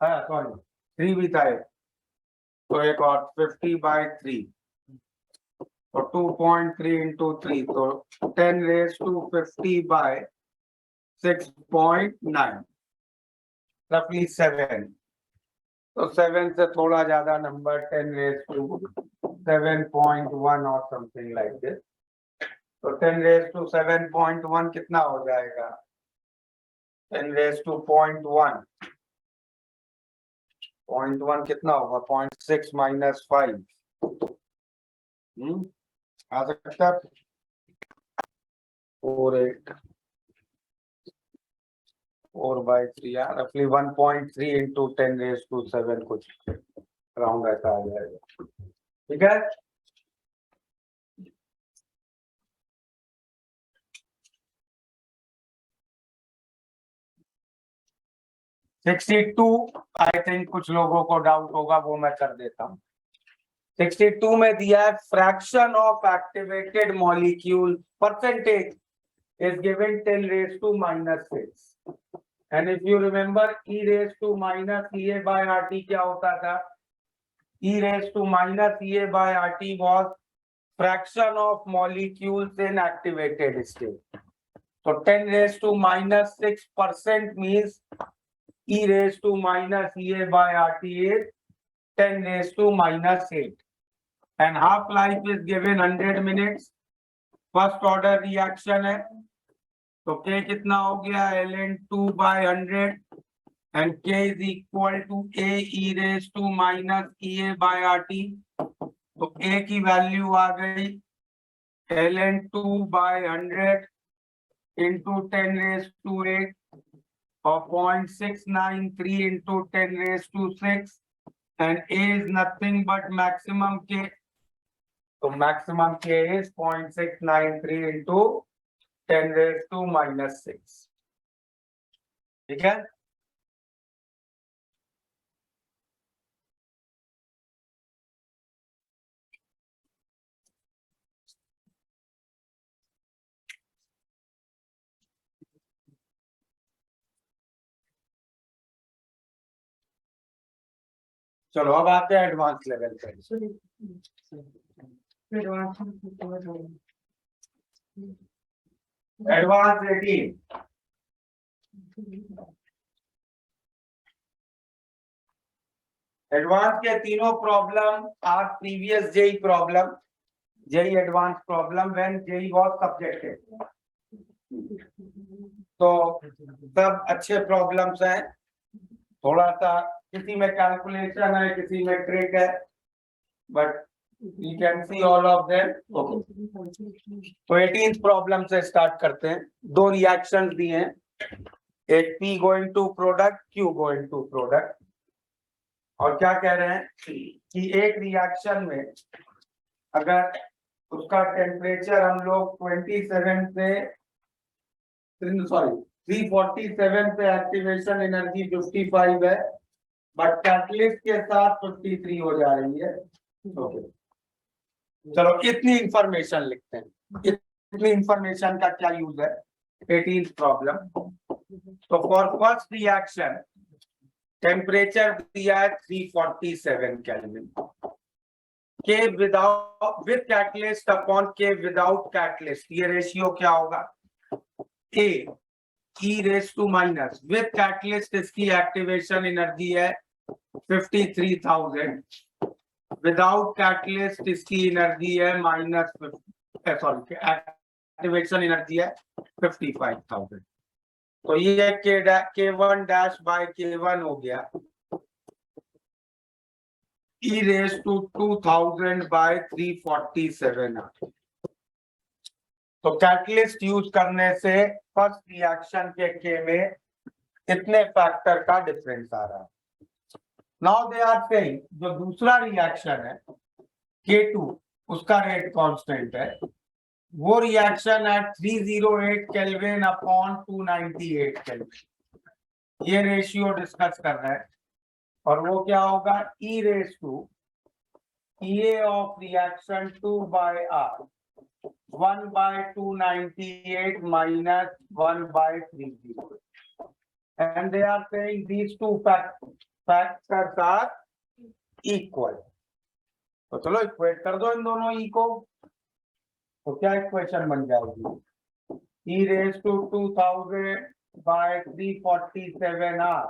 हाँ सॉरी 3 भी था, तो एक और 50/3, तो 2.3 into 3, तो 10 raised to 50/6.9, roughly 7। तो 7 से थोड़ा ज्यादा नंबर, 10 raised to 7.1 और समथिंग लाइक दिस। तो 10 raised to 7.1 कितना हो जाएगा? 10 raised to 0.1, 0.1 कितना होगा? 0.6 minus 5, आ सकता है 4/8, 4/3, रफली 1.3 into 10 raised to 7 कुछ राउंड ऐसा आ जाएगा, ठीक है। (62) आई थिंक कुछ लोगों को डाउट होगा, वो मैं कर देता हूँ। 62 में दिया है fraction of activated molecule percentage is given 10 raised to -6, and if you remember E raised to minus EA by RT क्या होता था? E raised to minus EA by RT was fraction of molecules in activated state. So 10 raised to -6% means E raised to minus EA by RT is 10 raised to -8, and half life is given 100 minutes। First order reaction है, तो K कितना हो गया? ln2/100, and K is equal to A E raised to minus EA by RT। तो A की value आ गई ln2/100 into 10 raised to 8, or 0.693 into 10 raised to 6, and A is nothing but maximum K। तो maximum K is 0.693 into 10 raised to -6, ठीक है। चलो अब आते हैं एडवांस लेवल पे। एडवांस 18, एडवांस के तीनों problem are previous JEE problem, JEE advance problem when JEE was subjected. तो सब अच्छे प्रॉब्लम्स हैं, थोड़ा सा किसी में कैलकुलेशन है, किसी में ट्रिक है, but you can see all of them. तो 18th प्रॉब्लम से स्टार्ट करते हैं। दो रिएक्शंस दिए हैं, एक P going to product, Q going to product, और क्या कह रहे हैं कि एक रिएक्शन में अगर उसका टेम्परेचर हम लोग 347 पे एक्टिवेशन एनर्जी 55 है, बट कैटलिस्ट के साथ 53 हो जा रही है। ओके, चलो इतनी इंफॉर्मेशन लिखते हैं। इतनी इंफॉर्मेशन का क्या यूज है? 18th problem. तो फॉर फर्स्ट रिएक्शन टेम्परेचर दिया है 347 kelvin, K without with catalyst upon K without catalyst, ये रेशियो क्या होगा? A e raise to minus, with catalyst इसकी एक्टिवेशन एनर्जी है 53,000, विदाउट कैटलिस्ट इसकी एनर्जी है माइनस सॉरी एक्टिवेशन एनर्जी है 55,000। तो ये K1 डैश बाय K1 हो गया e रेस टू 2000 बाय 347। तो कैटलिस्ट यूज करने से फर्स्ट रिएक्शन के K में इतने फैक्टर का डिफरेंस आ रहा है। नाउ दे आर सेइंग जो दूसरा रिएक्शन है K2, उसका रेट कांस्टेंट है, वो रिएक्शन है 308 केल्विन अपॉन 298 केल्विन। ये रेशियो डिस्कस कर रहे हैं, और वो क्या होगा? E raise to EA of reaction 2 by R, 1 by 298 minus 1 by 308, and they are saying these two factors are equal। तो चलो इक्वेट कर दो इन दोनों ई को, तो क्या इक्वेशन बन जाएगी? e raise to 2000 by 347 R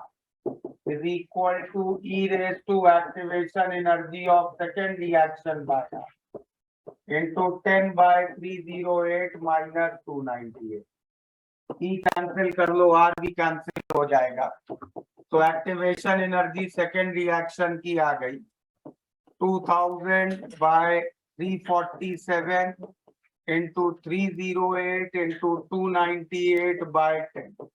is equal to e raised to activation energy of second reaction by R into 10 by 308 minus 298। E cancel कर लो, R भी कैंसिल हो जाएगा, तो एक्टिवेशन एनर्जी सेकेंड रिएक्शन की आ गई 2000 by 347 into 308 into 298 by 10।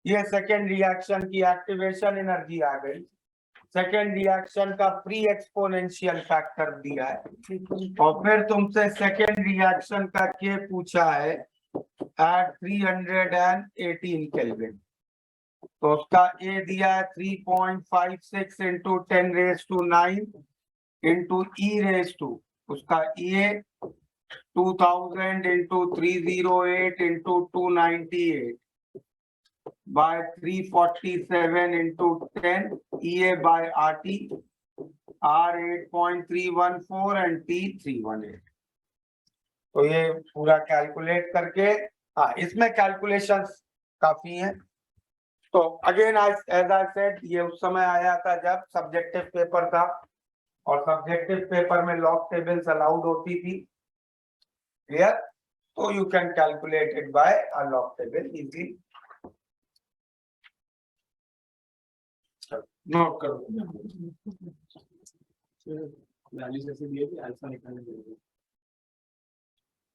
ये second reaction की activation energy आ गई। सेकेंड रिएक्शन का प्री एक्सपोनेंशियल फैक्टर दिया है, और फिर तुमसे सेकेंड रिएक्शन का के पूछा है एट 318 केल्विन। तो उसका ए दिया है 3.56 into 10 raise to 9 into e raise to, उसका A 2000 into 308 into 298 by 347 into 10 EA by RT, R 8.314 and T 318। तो ये पूरा कैलकुलेट करके, हाँ इसमें कैलकुलेशंस काफी हैं। तो अगेन एज आई सेड, ये उस समय आया था जब सब्जेक्टिव पेपर था, और सब्जेक्टिव पेपर में लॉग टेबल्स अलाउड होती थी, क्लियर? तो you can calculate it by a log table easily. Note करो।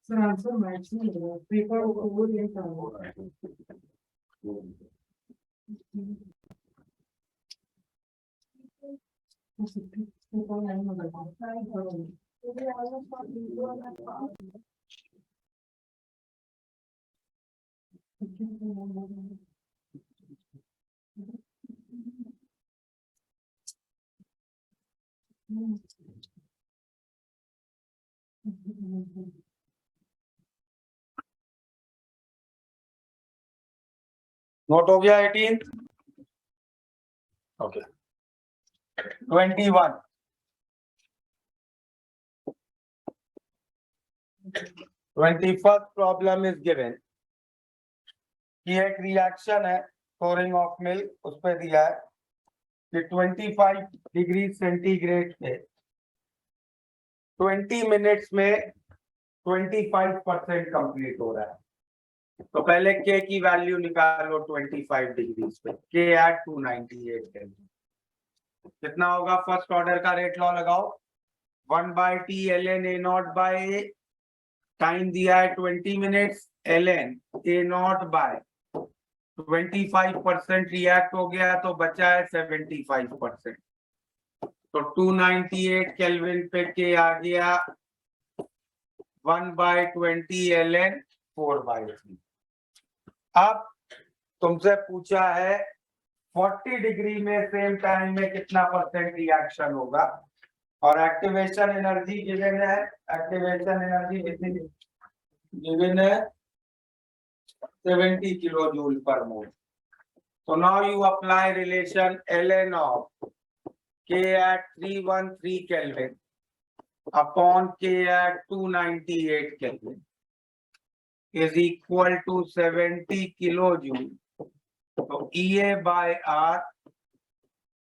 सर आंसर मैच नहीं हो रहा, पेपर वो नहीं कर रहा है। नोट हो गया 18? Okay 21। 21st problem is given कि एक रिएक्शन है pouring ऑफ मिल्क, उस पे दिया है कि 25 डिग्री सेंटीग्रेड पे 20 मिनट्स में 25% कंप्लीट हो रहा है। तो पहले के की वैल्यू निकालो 25 डिग्री पे, के एट 298 केल्विन। कितना होगा? फर्स्ट ऑर्डर का रेट लॉ लगाओ, 1/T ln A naught by time दिया है 20 minutes, ln A naught by 25% react हो गया तो बचा है 75%। तो 298 केल्विन पे के आ गया 1/20 ln 4/3। अब तुमसे पूछा है 40 डिग्री में सेम टाइम में कितना परसेंट रिएक्शन होगा, और एक्टिवेशन एनर्जी गिवन है, एक्टिवेशन एनर्जी कितनी गिवन है? 70 किलो जूल पर मोल। So now you apply relation ln of K at 313 Kelvin upon K at 298 Kelvin is equal to 70 kilojoule. So EA by R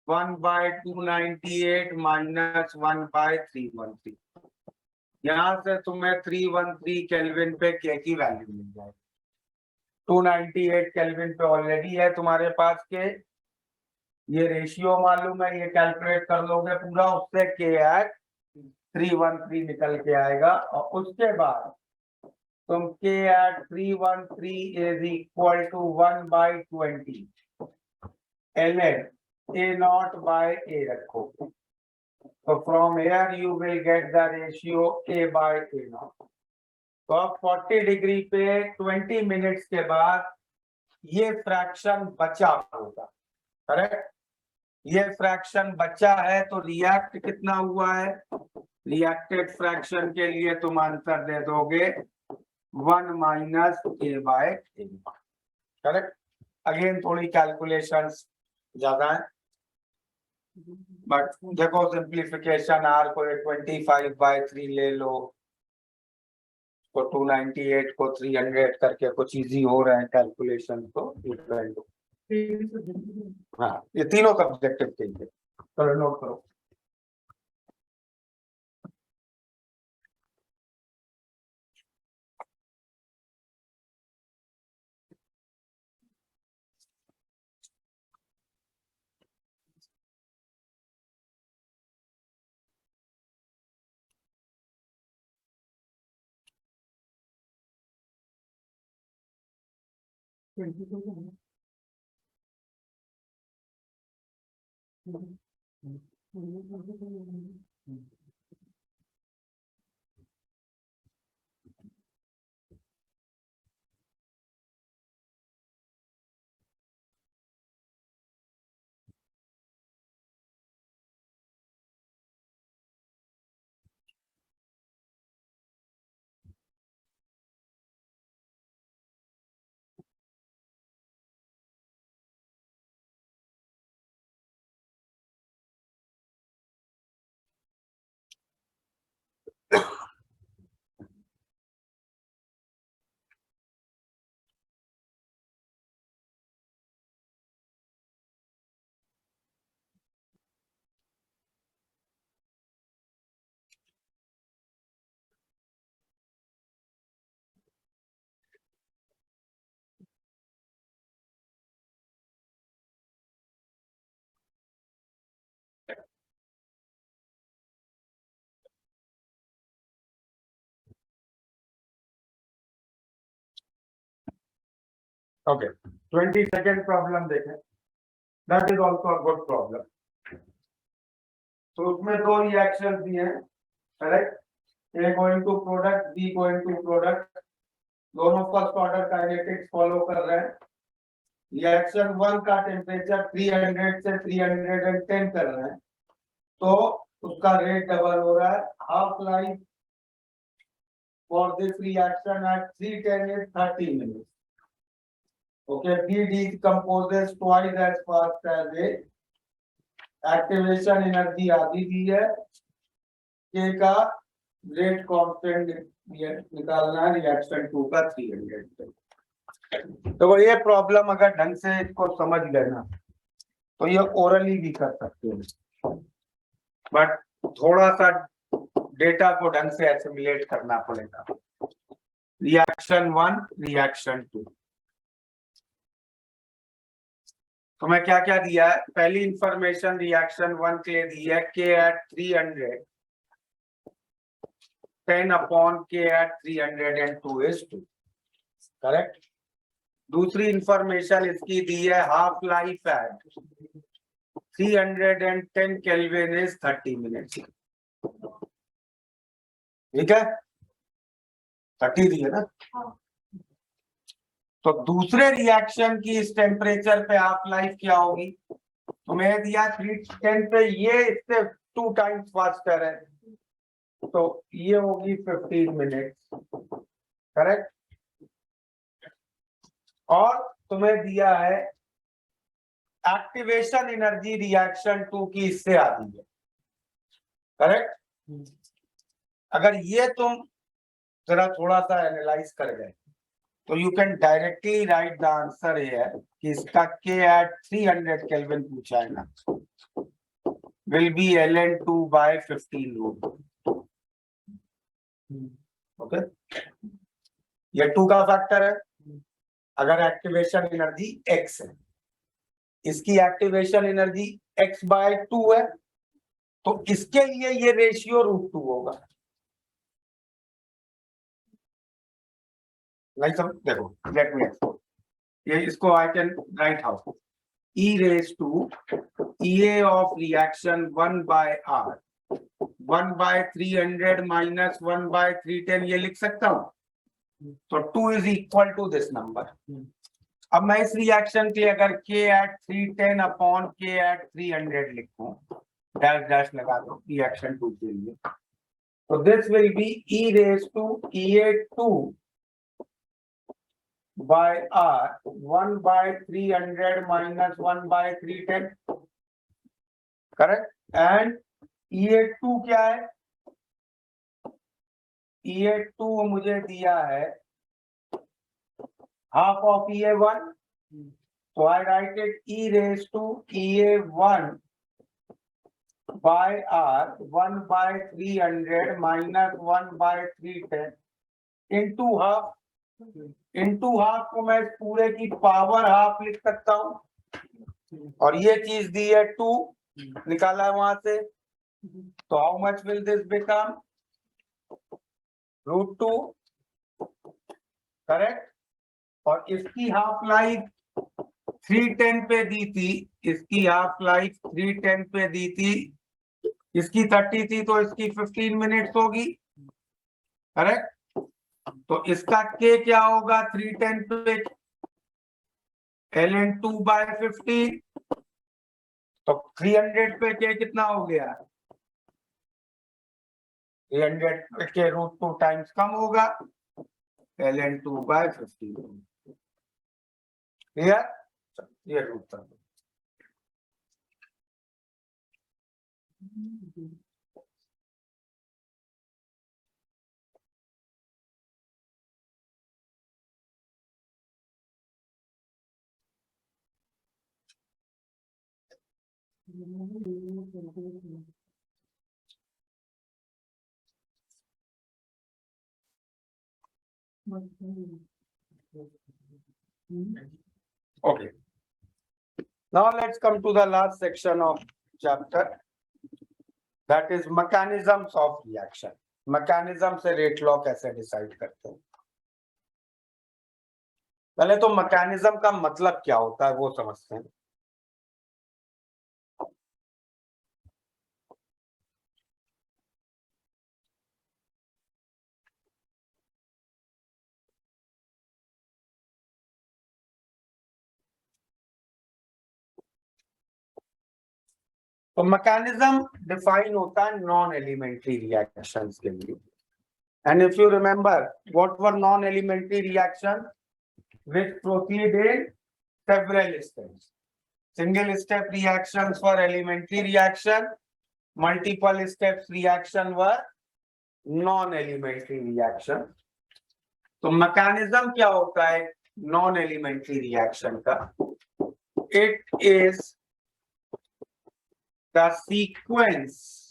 1/298 minus 1/313। यहाँ से तुम्हें 313 kelvin पे के की वैल्यू मिल जाएगी। 298 केल्विन पे ऑलरेडी है तुम्हारे पास के, ये रेशियो मालूम है, ये कैलकुलेट कर लोगे पूरा, उससे के एट 313 निकल के आएगा। और उसके बाद तुम k at 313 is equal to 1/20 ln A naught by A रखो। तो from here you will get the ratio A by A naught. तो अब 40 डिग्री पे 20 मिनट्स के बाद ये फ्रैक्शन बचा होगा, करेक्ट? ये फ्रैक्शन बचा है तो रिएक्ट कितना हुआ है? रिएक्टेड फ्रैक्शन के लिए तुम आंसर दे दोगे 1 minus A by A, correct? Again थोड़ी कैलकुलेशंस ज्यादा है, बट देखो सिंप्लीफिकेशन R को 25/3 ले लो, तो 298 को 300 करके कुछ इजी हो रहे हैं कैलकुलेशन, तो हाँ ये तीनों सब्जेक्टिव के लिए चलो नोट करो। ओके 22nd प्रॉब्लम देखें, that is also a good problem. तो उसमें दो रिएक्शन दिए हैं, correct? A going to product, B going to product, दोनों फर्स्ट ऑर्डर काइनेटिक्स फॉलो कर रहे हैं। रिएक्शन 1 का टेम्परेचर 300 से 310 कर रहे हैं, तो उसका रेट डबल हो रहा है। Half life for this reaction at 310 is 30 minutes. Okay, B decomposes twice as fast as A. Activation energy आधी दी है, K का रेट कांस्टेंट निकालना है, रिएक्शन 2 का 300 पे। तो ये प्रॉब्लम अगर ढंग से इसको समझ गए ना तो ये ओरली भी कर सकते हैं, बट थोड़ा सा डेटा को ढंग से एसिमुलेट करना पड़ेगा। रिएक्शन 1, रिएक्शन 2, तो मैं क्या क्या दिया है? पहली इंफॉर्मेशन रिएक्शन 1 के लिए दी है K at 300 10 upon K at 302 is 2, correct. दूसरी इंफॉर्मेशन इसकी दी है half life at 310 kelvin is 30 minutes, ठीक है, 30 दी है ना। तो दूसरे रिएक्शन की इस टेम्परेचर पे हाफ लाइफ क्या होगी? तो मैं दिया 310 पे, ये इससे 2 टाइम्स फास्टर है, तो ये होगी 15 मिनट्स, करेक्ट। और तुम्हें दिया है एक्टिवेशन एनर्जी रिएक्शन 2 की इससे आती है, करेक्ट। अगर ये तुम जरा थोड़ा सा एनालाइज कर गए तो you can directly right the answer है कि इसका K at 300 केल्विन पूछा है ना, will be ln2 by 15 root, okay. ये 2 का फैक्टर है। अगर एक्टिवेशन एनर्जी x है, इसकी एक्टिवेशन एनर्जी x by 2 है, तो इसके लिए ये रेशियो √2 होगा। नहीं समझ? देखो, लेट मी ये इसको I can write how e raised to EA of reaction 1 by R 1 by 300 minus 1 by 310 ये लिख सकता हूं। तो 2 is equal to this number। अब मैं इस रिएक्शन के अगर K at 310 upon K at 300 लिखूं, डैश डैश लगा दो रिएक्शन 2 के लिए, तो this will be E raised to EA2 by R 1 by 300 minus 1 by 310, correct. And EA2 क्या है? EA2 मुझे दिया है half of EA1, so I write it E raised to EA1 by R 1 by 300 minus 1 by 310 into half। Into half को मैं पूरे की power half लिख सकता हूं, और ये चीज दी है 2, निकाला है वहां से, तो how much will this become? √2, correct. और इसकी हाफ लाइफ 310 पे दी थी, इसकी हाफ लाइफ 310 पे दी थी, इसकी 30 थी, तो इसकी 15 मिनट्स होगी, करेक्ट। तो इसका K क्या होगा 310 पे? ln2 by 15, तो 300 पे K कितना हो गया? 300 पे K √2 टाइम्स कम होगा, ln2 by 15। क्लियर? ये रूट था। Okay. Now let's come to the last section of chapter, that is mechanisms of reaction। mechanism से रेट लॉ कैसे डिसाइड करते हैं? पहले तो मैकेनिज्म का मतलब क्या होता है वो समझते हैं। तो मैकेनिज्म डिफाइन होता है नॉन एलिमेंट्री रिएक्शंस के लिए। And if you remember what were non elementary reaction which proceed in several steps। single step reactions were elementary reaction, multiple steps reaction were non elementary reaction। तो mechanism क्या होता है? Non elementary reaction का, it is the sequence,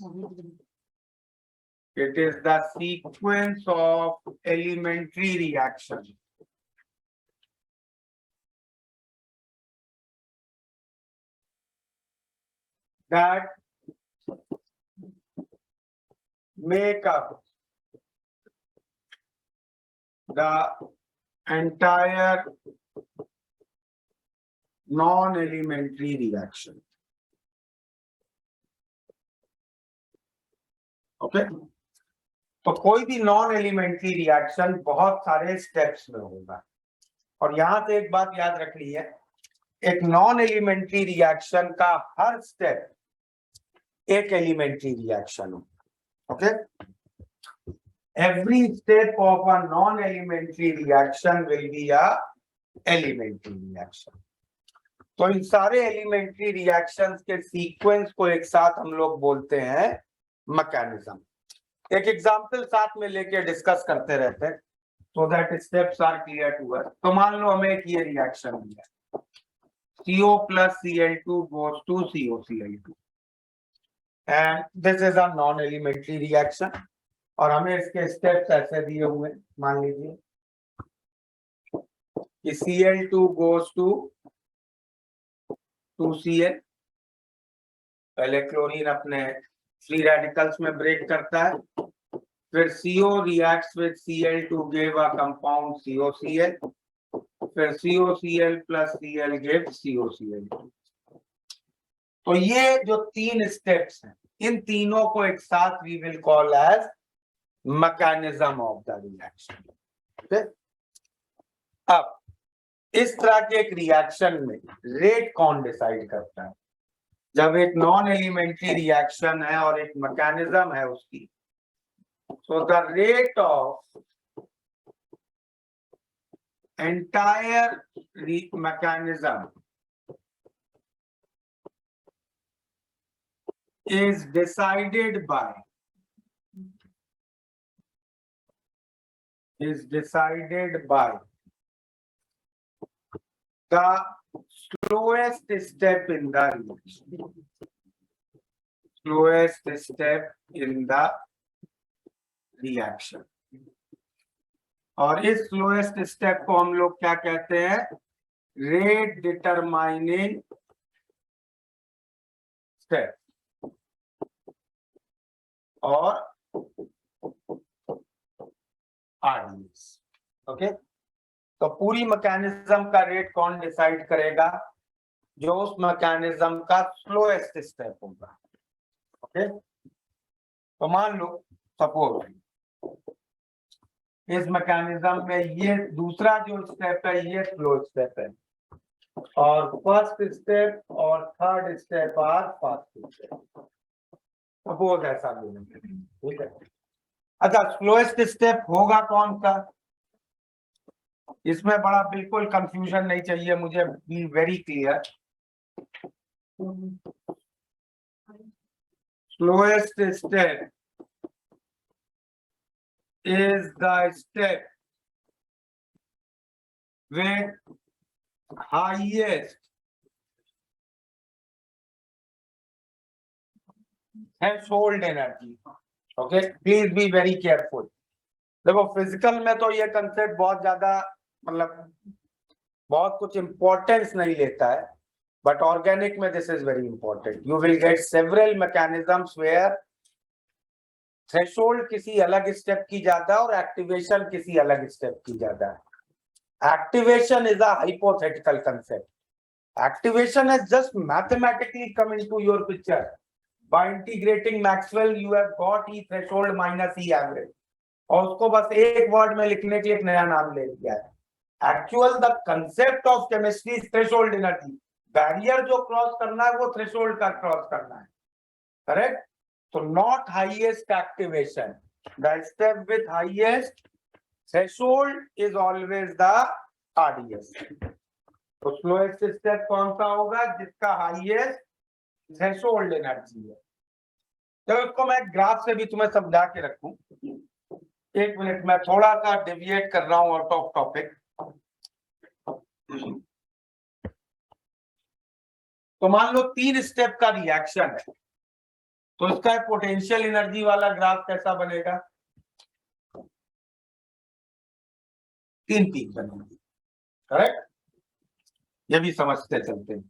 it is the sequence of elementary reaction that make up the entire non-elementary reaction. Okay? तो कोई भी non elementary reaction बहुत सारे स्टेप्स में होगा, और यहां से एक बात याद रखनी है, एक नॉन एलिमेंट्री रिएक्शन का हर स्टेप एक एलिमेंट्री रिएक्शन हो. Okay, every step of a non elementary reaction will be a elementary reaction. तो इन सारे एलिमेंट्री रिएक्शंस के सीक्वेंस को एक साथ हम लोग बोलते हैं मैकेनिज्म. एक एग्जांपल साथ में लेके डिस्कस करते रहते हैं so that steps are clear to us. तो मान लो हमें एक ये रिएक्शन दिया, CO plus Cl2 goes to COCl2 and this is a non elementary reaction, और हमें इसके स्टेप्स ऐसे दिए हुए, मान लीजिए कि Cl2 goes to 2Cl, पहले क्लोरीन अपने फ्री रेडिकल्स में ब्रेक करता है, फिर CO reacts with Cl2 give a compound COCl, फिर COCl plus Cl gives COCl2. तो ये जो तीन स्टेप्स हैं, इन तीनों को एक साथ we will call as mechanism of the reaction. Okay? अब इस तरह के एक रिएक्शन में रेट कौन डिसाइड करता है? जब एक नॉन एलिमेंट्री रिएक्शन है और एक मैकेनिज्म है उसकी, so the rate of entire mechanism is decided by the slowest step in the reaction. Slowest step in the reaction. और इस स्लोएस्ट स्टेप को हम लोग क्या कहते हैं? रेट डिटरमाइनिंग स्टेप और RDS. ओके, तो पूरी मैकेनिज्म का रेट कौन डिसाइड करेगा? जो उस मैकेनिज्म का स्लोएस्ट स्टेप होगा. ओके, तो मान लो सपोज इस मैकेनिज्म में ये दूसरा जो स्टेप है ये स्लो स्टेप है, और फर्स्ट स्टेप और third step are fast step. Suppose ऐसा बोलेंगे, ठीक है. अच्छा, स्लोएस्ट स्टेप होगा कौन सा? इसमें बड़ा बिल्कुल कंफ्यूजन नहीं चाहिए मुझे, be very clear. Slowest step is the step with highest threshold energy. Okay, please be very careful. देखो फिजिकल में तो ये कंसेप्ट बहुत ज्यादा मतलब बहुत कुछ इंपॉर्टेंस नहीं लेता है, बट ऑर्गेनिक में this is very important. You will get several mechanisms where threshold किसी अलग स्टेप की ज्यादा और एक्टिवेशन किसी अलग स्टेप की ज्यादा है. Activation is a hypothetical concept. Activation has just mathematically come into your picture. By integrating Maxwell you have got E threshold minus E average, और उसको बस एक वर्ड में लिखने के लिए एक नया नाम ले लिया है. Actual the concept of chemistry is threshold energy. Barrier जो क्रॉस करना है वो थ्रेशोल्ड का क्रॉस करना है. Correct? So not highest activation. The step with highest threshold is always the RDS. तो slowest step कौन सा होगा? जिसका highest threshold energy है. तो इसको मैं ग्राफ से भी तुम्हें समझा के रखूं. एक मिनट, मैं थोड़ा सा डेविएट कर रहा हूं आउट ऑफ टॉपिक. तो मान लो 3 स्टेप का रिएक्शन है, तो इसका पोटेंशियल एनर्जी वाला ग्राफ कैसा बनेगा? 3 पीक बनेगी, करेक्ट? ये भी समझते चलते हैं।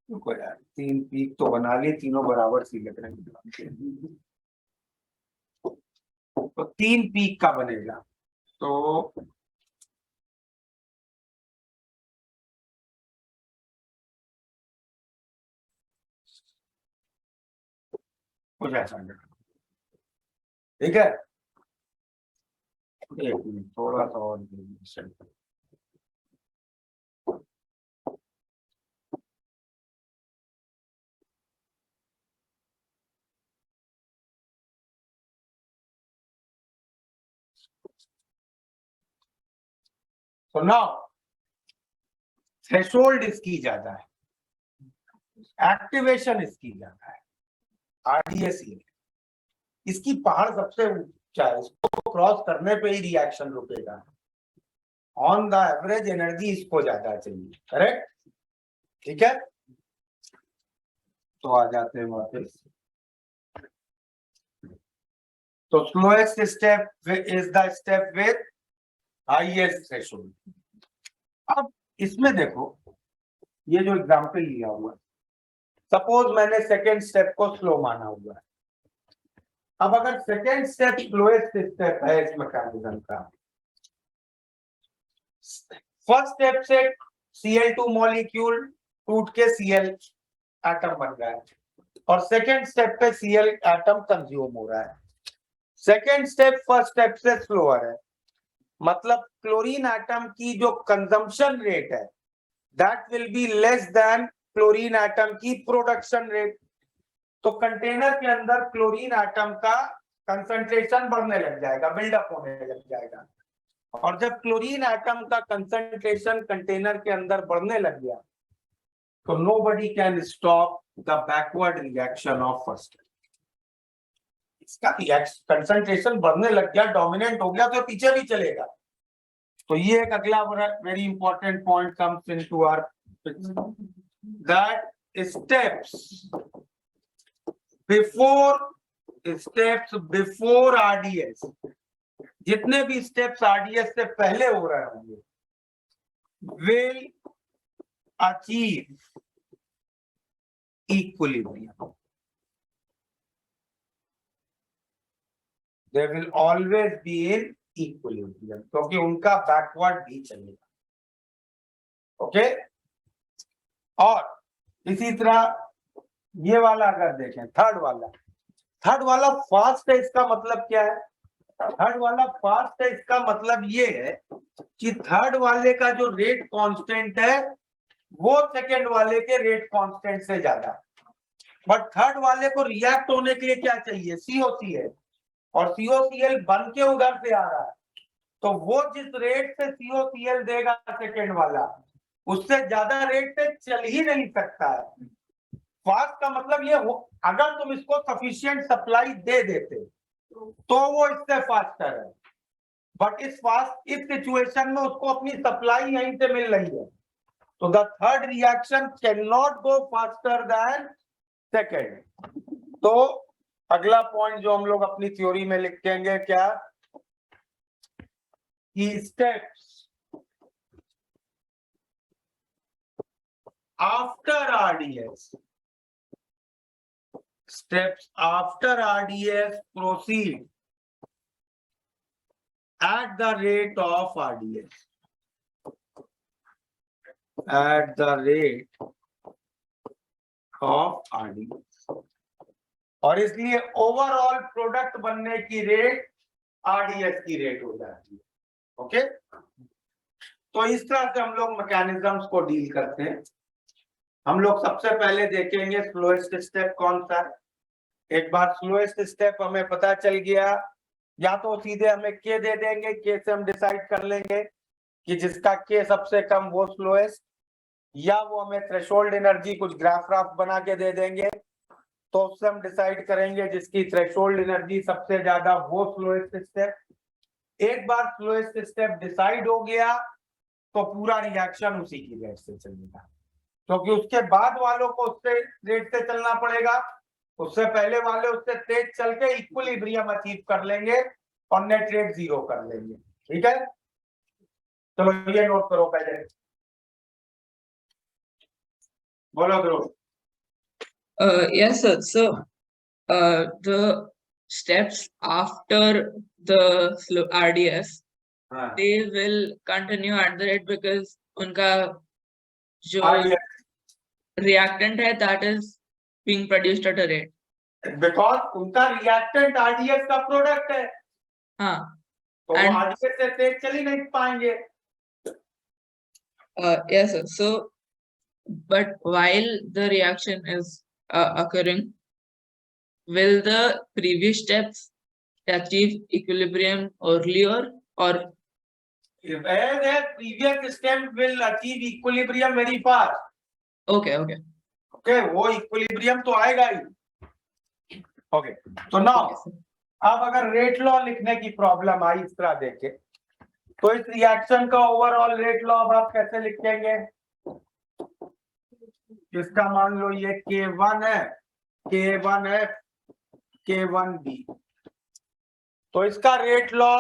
रुको यार, 3 पीक तो बना ली, तीनों बराबर सी लग रही हैं। तो 3 पीक का बनेगा, तो कुछ ऐसा ठीक है। एक मिनट, थोड़ा सा और तो नाउ थ्रेशोल्ड इसकी ज्यादा है, एक्टिवेशन इसकी ज्यादा है, आरडीएस इसकी पहाड़ सबसे ऊंचा है, इसको क्रॉस करने पे ही रिएक्शन रुकेगा। ऑन द एवरेज एनर्जी इसको ज्यादा चाहिए, करेक्ट? ठीक है, तो आ जाते हैं वापस। तो slowest step is the step with highest threshold. अब इसमें देखो, ये जो एग्जांपल लिया हुआ है, सपोज मैंने सेकेंड स्टेप को स्लो माना हुआ है। अब अगर सेकेंड स्टेप स्लोएस्ट स्टेप है इस मैकेनिज्म का, फर्स्ट स्टेप से Cl2 मॉलिक्यूल टूट के Cl एटम बन रहा है, और सेकेंड स्टेप पे Cl एटम कंज्यूम हो रहा है। सेकेंड स्टेप फर्स्ट स्टेप से स्लोअर है, मतलब क्लोरीन एटम की जो कंजम्पशन रेट है that will be less than chlorine atom की प्रोडक्शन रेट। तो कंटेनर के अंदर क्लोरीन एटम का कंसंट्रेशन बढ़ने लग जाएगा, बिल्डअप होने लग जाएगा, और जब क्लोरीन एटम का कंसंट्रेशन कंटेनर के अंदर बढ़ने लग गया तो nobody can stop the backward reaction of first. इसका कंसंट्रेशन बढ़ने लग गया, डोमिनेंट हो गया, तो पीछे भी चलेगा। तो ये एक अगला very important point comes into our that steps before RDS, जितने भी स्टेप्स आरडीएस से पहले हो रहे होंगे, will achieve equilibrium. They will always be in equilibrium, क्योंकि उनका बैकवर्ड भी चलेगा। ओके, और इसी तरह ये वाला अगर देखें, थर्ड वाला फास्ट है, इसका मतलब क्या है? थर्ड वाला फास्ट है, इसका मतलब ये है कि थर्ड वाले का जो रेट कांस्टेंट है वो सेकंड वाले के रेट कांस्टेंट से ज्यादा। बट थर्ड वाले को रिएक्ट होने के लिए क्या चाहिए? COCl, और COCl बन के उधर से आ रहा है, तो वो जिस रेट से COCl देगा सेकंड वाला, उससे ज्यादा रेट से चल ही नहीं सकता है। फास्ट का मतलब ये हो, अगर तुम इसको सफिशिएंट सप्लाई दे देते तो वो इससे फास्टर है, बट इस सिचुएशन में उसको अपनी सप्लाई यहीं से मिल रही है, तो the third reaction can not go faster than second. तो अगला पॉइंट जो हम लोग अपनी थ्योरी में लिखेंगे क्या, कि steps after RDS, steps after RDS proceed at the rate of RDS, at the rate of RDS, और इसलिए ओवरऑल प्रोडक्ट बनने की रेट RDS की रेट हो जाती है। ओके, तो इस तरह से हम लोग मैकेनिज्म्स को डील करते हैं। हम लोग सबसे पहले देखेंगे स्लोएस्ट स्टेप कौन सा है। एक बार स्लोएस्ट स्टेप हमें पता चल गया, या तो सीधे हमें के दे देंगे, के से हम डिसाइड कर लेंगे कि जिसका के सबसे कम वो स्लोएस्ट, या वो हमें थ्रेशोल्ड एनर्जी कुछ ग्राफ बना के दे देंगे, तो उससे हम डिसाइड करेंगे जिसकी थ्रेशोल्ड एनर्जी सबसे ज्यादा वो स्लोएस्ट स्टेप। एक बार स्लोएस्ट स्टेप डिसाइड हो गया तो पूरा रिएक्शन उसी की रेट से चलेगा, क्योंकि उसके बाद वालों को उससे रेट से चलना पड़ेगा, उससे पहले वाले उससे तेज चल के इक्विलिब्रियम अचीव कर लेंगे और नेट रेट 0 कर लेंगे। ठीक है, चलो ये नोट करो पहले, बोलो ध्रुव। Yes, sir. So, the steps after the RDS, हाँ, they will continue at the rate because उनका जो reactant है that is being produced at a rate. Because उनका रिएक्टेंट आरडीएस का प्रोडक्ट है, हाँ. तो And- आरडीएस से तेज चल ही नहीं पाएंगे। Yes, sir. So, but while the reaction is occurring, will the previous steps achieve equilibrium earlier or previous step will achieve equilibrium very fast. okay, okay. Okay, वो equilibrium तो आएगा ही। ओके, तो now Yes, sir. अब अगर rate law लिखने की problem आई इस तरह देखे, तो इस रिएक्शन का ओवरऑल रेट लॉ अब आप कैसे लिखेंगे? इसका मान लो ये K1 है, K1 है, K1B, तो इसका rate law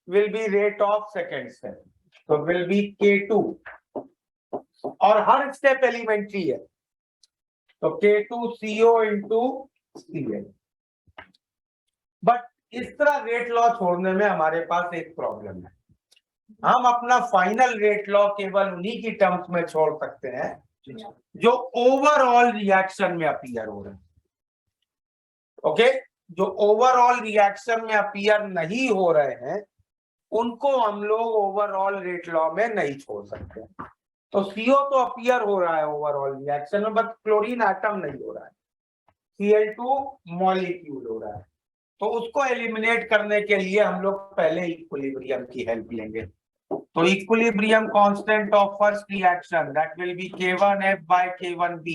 will be rate of seconds है, तो विल बी K2, और हर स्टेप एलिमेंट्री है, तो K2CO इंटू CL। बट इस तरह रेट लॉ छोड़ने में हमारे पास एक प्रॉब्लम है, हम अपना फाइनल रेट लॉ केवल उन्हीं की टर्म्स में छोड़ सकते हैं जो ओवरऑल रिएक्शन में अपीयर हो रहे हैं। ओके, जो ओवरऑल रिएक्शन में अपीयर नहीं हो रहे हैं उनको हम लोग ओवरऑल रेट लॉ में नहीं छोड़ सकते। तो CO तो अपीयर हो रहा है ओवरऑल रिएक्शन में, बट क्लोरीन एटम नहीं हो रहा है, Cl2 मॉलिक्यूल हो रहा है, तो उसको एलिमिनेट करने के लिए हम लोग पहले इक्विलिब्रियम की हेल्प लेंगे। तो equilibrium constant of first reaction that will be K1F by K1B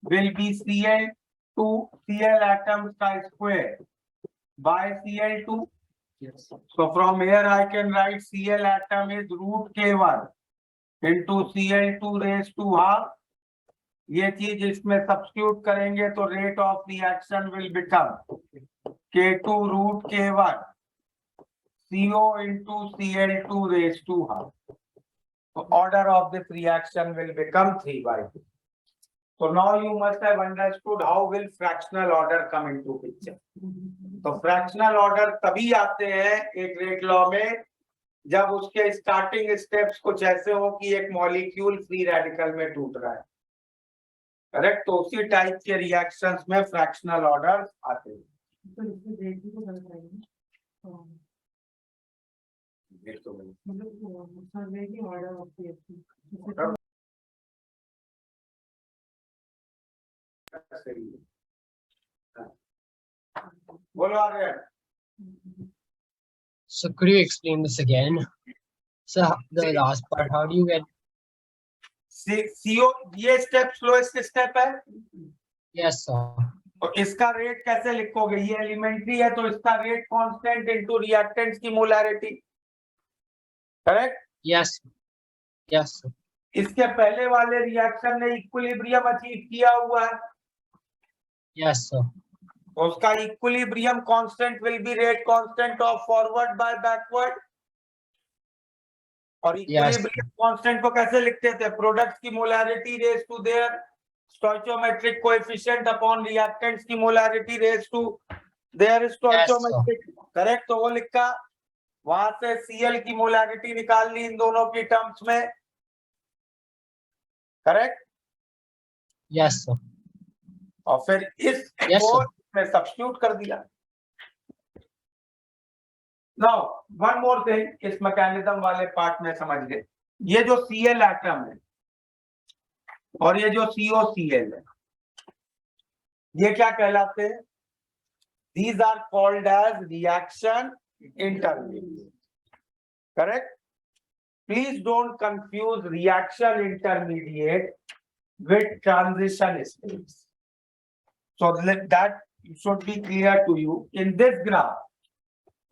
will be Cl2 Cl atoms का square by Cl2. Yes. So from here I can write Cl atom is root K1 into Cl2 raised to half. ये चीज इसमें substitute करेंगे तो rate of reaction will become K2 root K1 CO into Cl2 raised to half. So order of this reaction will become 3/2. So now you must have understood how will fractional order come into picture. तो fractional order तभी आते हैं एक rate law में जब उसके starting steps कुछ ऐसे हो कि एक मॉलिक्यूल फ्री रेडिकल में टूट रहा है, करेक्ट? तो उसी टाइप के रिएक्शंस में फ्रैक्शनल ऑर्डर आते हैं। तो इसमें रेट भी तो बनता है ना, मतलब सर्वे की ऑर्डर होती है। बोलो आगे। So could you explain this again? So the last part, how do you get? CO ये स्टेप स्लोएस्ट स्टेप है, Yes, sir. तो इसका रेट कैसे लिखोगे? ये एलिमेंट्री है तो इसका रेट कांस्टेंट इनटू रिएक्टेंट्स की molarity, correct? Yes. Yes, sir. इसके पहले वाले रिएक्शन ने इक्विलिब्रियम अचीव किया हुआ है, Yes, sir. तो उसका equilibrium constant will be rate constant of forward by backward. और इक्विलिब्रियम कांस्टेंट को कैसे लिखते थे? प्रोडक्ट्स की molarity raise to their stoichiometric coefficient upon reactants की molarity raise to their stoichiometric, correct? तो वो लिखा, वहां से Cl की मोलैरिटी निकाल ली इन दोनों की टर्म्स में, करेक्ट? Yes, sir. और फिर इस Yes, को sir. में सब्स्टिट्यूट कर दिया। नाउ वन मोर थिंग, इस मैकेनिज्म वाले पार्ट में समझ गए, ये जो Cl एटम है और ये जो COCl है, ये क्या कहलाते हैं? These are called as reaction intermediate, correct? Please don't confuse reaction intermediate with transition states. So that should be clear to you. In this graph,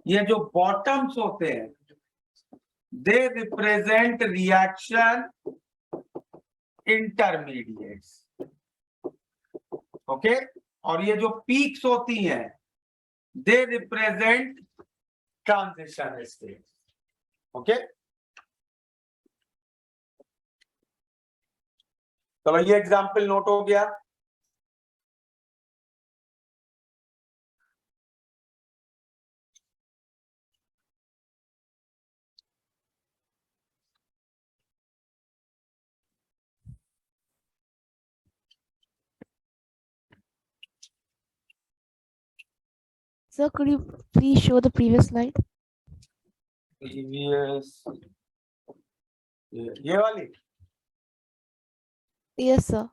ये जो बॉटम्स होते हैं they represent reaction intermediates. Okay, और ये जो peaks होती हैं they represent transition states. Okay, चलो ये एग्जाम्पल नोट हो गया. Sir, could you please show the previous slide? Previous, ये वाली. Yes, sir.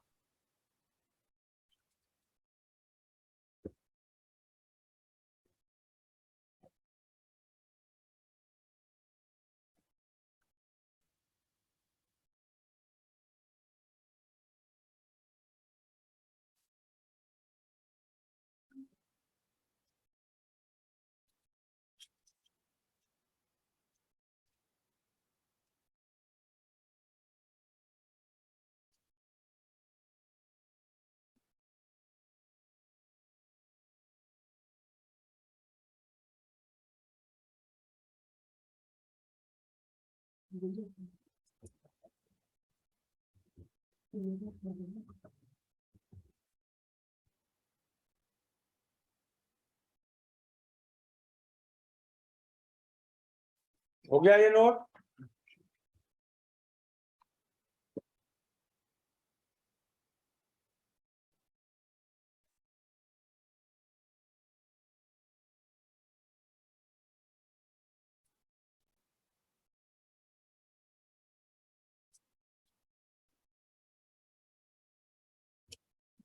हो गया ये नोट.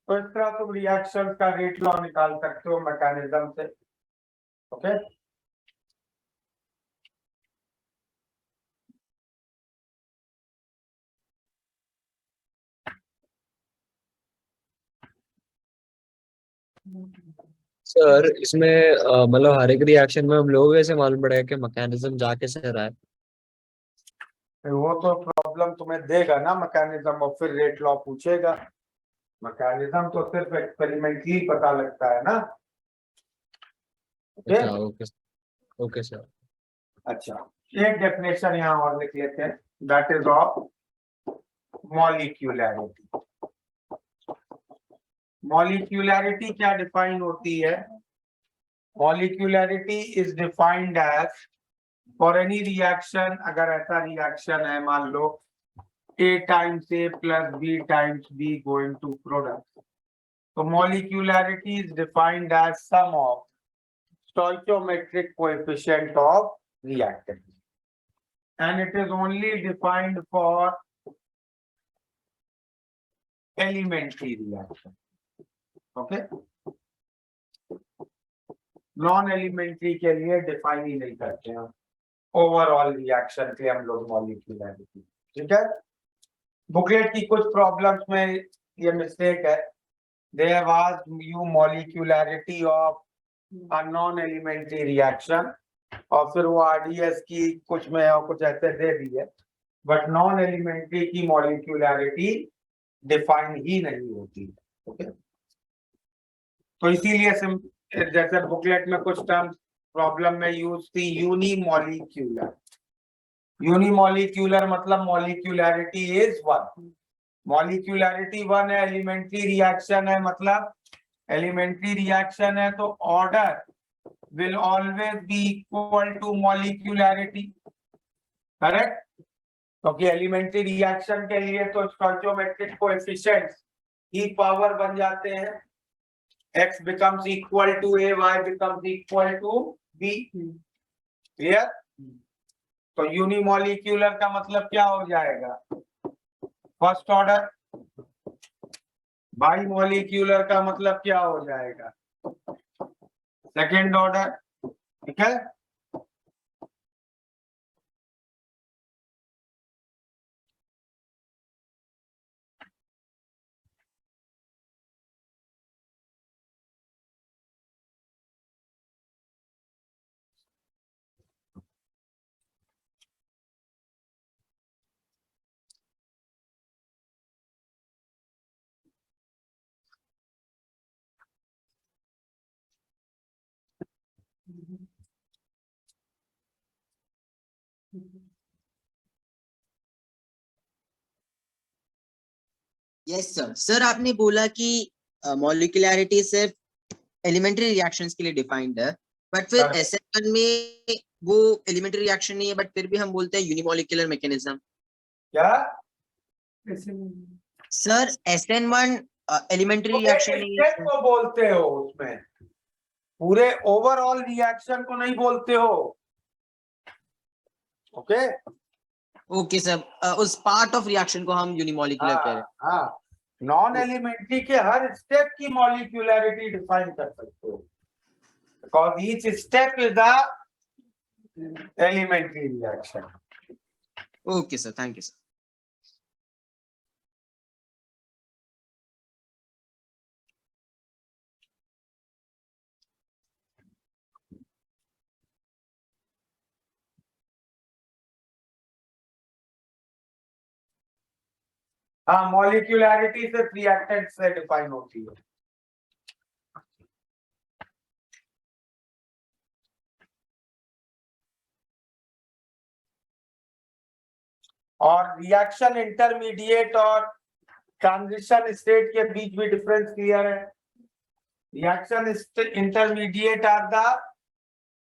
तो इस तरह तुम रिएक्शन का रेट लॉ निकाल सकते हो मैकेनिज्म से. ओके, सर इसमें मतलब हर एक रिएक्शन में हम लोगों को ऐसे मालूम पड़ेगा कि मैकेनिज्म जा कैसे रहा है. वो तो प्रॉब्लम तुम्हें देगा ना मैकेनिज्म और फिर रेट लॉ पूछेगा. मैकेनिज्म तो सिर्फ एक्सपेरिमेंटली पता लगता है ना. अच्छा, ओके ओके सर. अच्छा, एक डेफिनेशन यहाँ और लिख लेते हैं, that is of molecularity. Molecularity क्या डिफाइन होती है? Molecularity is defined as for any reaction, अगर ऐसा रिएक्शन है मान लो A times A plus B times B going to product. So molecularity is defined as sum of stoichiometric coefficient of reactant, and it is only defined for elementary reaction. Okay, non-elementary के लिए define ही नहीं करते हैं. Overall reaction के हम लोग molecularity. ठीक है, बुकलेट की कुछ प्रॉब्लम्स में ये मिस्टेक है. They have asked you molecularity of a non-elementary reaction और फिर वो RDS की कुछ में और कुछ ऐसे दे दी है, बट नॉन एलिमेंट्री की मॉलिक्यूलैरिटी डिफाइन ही नहीं होती. ओके, तो इसीलिए जैसे बुकलेट में कुछ टर्म प्रॉब्लम में यूज थी यूनिमॉलिक्यूलर. यूनिमॉलिक्यूलर मतलब मॉलिक्यूलैरिटी इज 1. मॉलिक्यूलैरिटी 1 है, एलिमेंट्री रिएक्शन है, मतलब एलिमेंट्री रिएक्शन है तो order will always be equal to molecularity. Correct, क्योंकि एलिमेंट्री रिएक्शन के लिए तो स्टोइचोमेट्रिक कोएफिशिएंट्स की पावर बन जाते हैं. x becomes equal to a, y becomes equal to b. Clear? तो यूनिमॉलिक्यूलर का मतलब क्या हो जाएगा? First order. बाई मॉलिक्यूलर का मतलब क्या हो जाएगा? Second order. ठीक है, यस सर। सर आपने बोला कि मॉलिक्यूलैरिटी सिर्फ एलिमेंट्री रिएक्शंस के लिए डिफाइंड है, बट फिर Correct. SN1 में वो एलिमेंट्री रिएक्शन नहीं है, बट फिर भी हम बोलते हैं यूनिमोलिकुलर मैकेनिज्म। क्या सर SN1 एलिमेंट्री तो एक रिएक्शन नहीं है स्टेप को बोलते हो, उसमें पूरे ओवरऑल रिएक्शन को नहीं बोलते हो। ओके ओके सर, उस पार्ट ऑफ रिएक्शन को हम यूनिमोलिकुलर कह रहे हैं। हाँ, नॉन एलिमेंट्री के हर स्टेप की मॉलिक्यूलैरिटी डिफाइन कर सकते हो, because each step is the elementary reaction. Okay sir, thank you sir. हाँ, मॉलिक्यूलैरिटी से रिएक्टेंट से डिफाइन होती है। और रिएक्शन इंटरमीडिएट और ट्रांजिशन स्टेट के बीच भी डिफरेंस क्लियर है। Reaction intermediate are the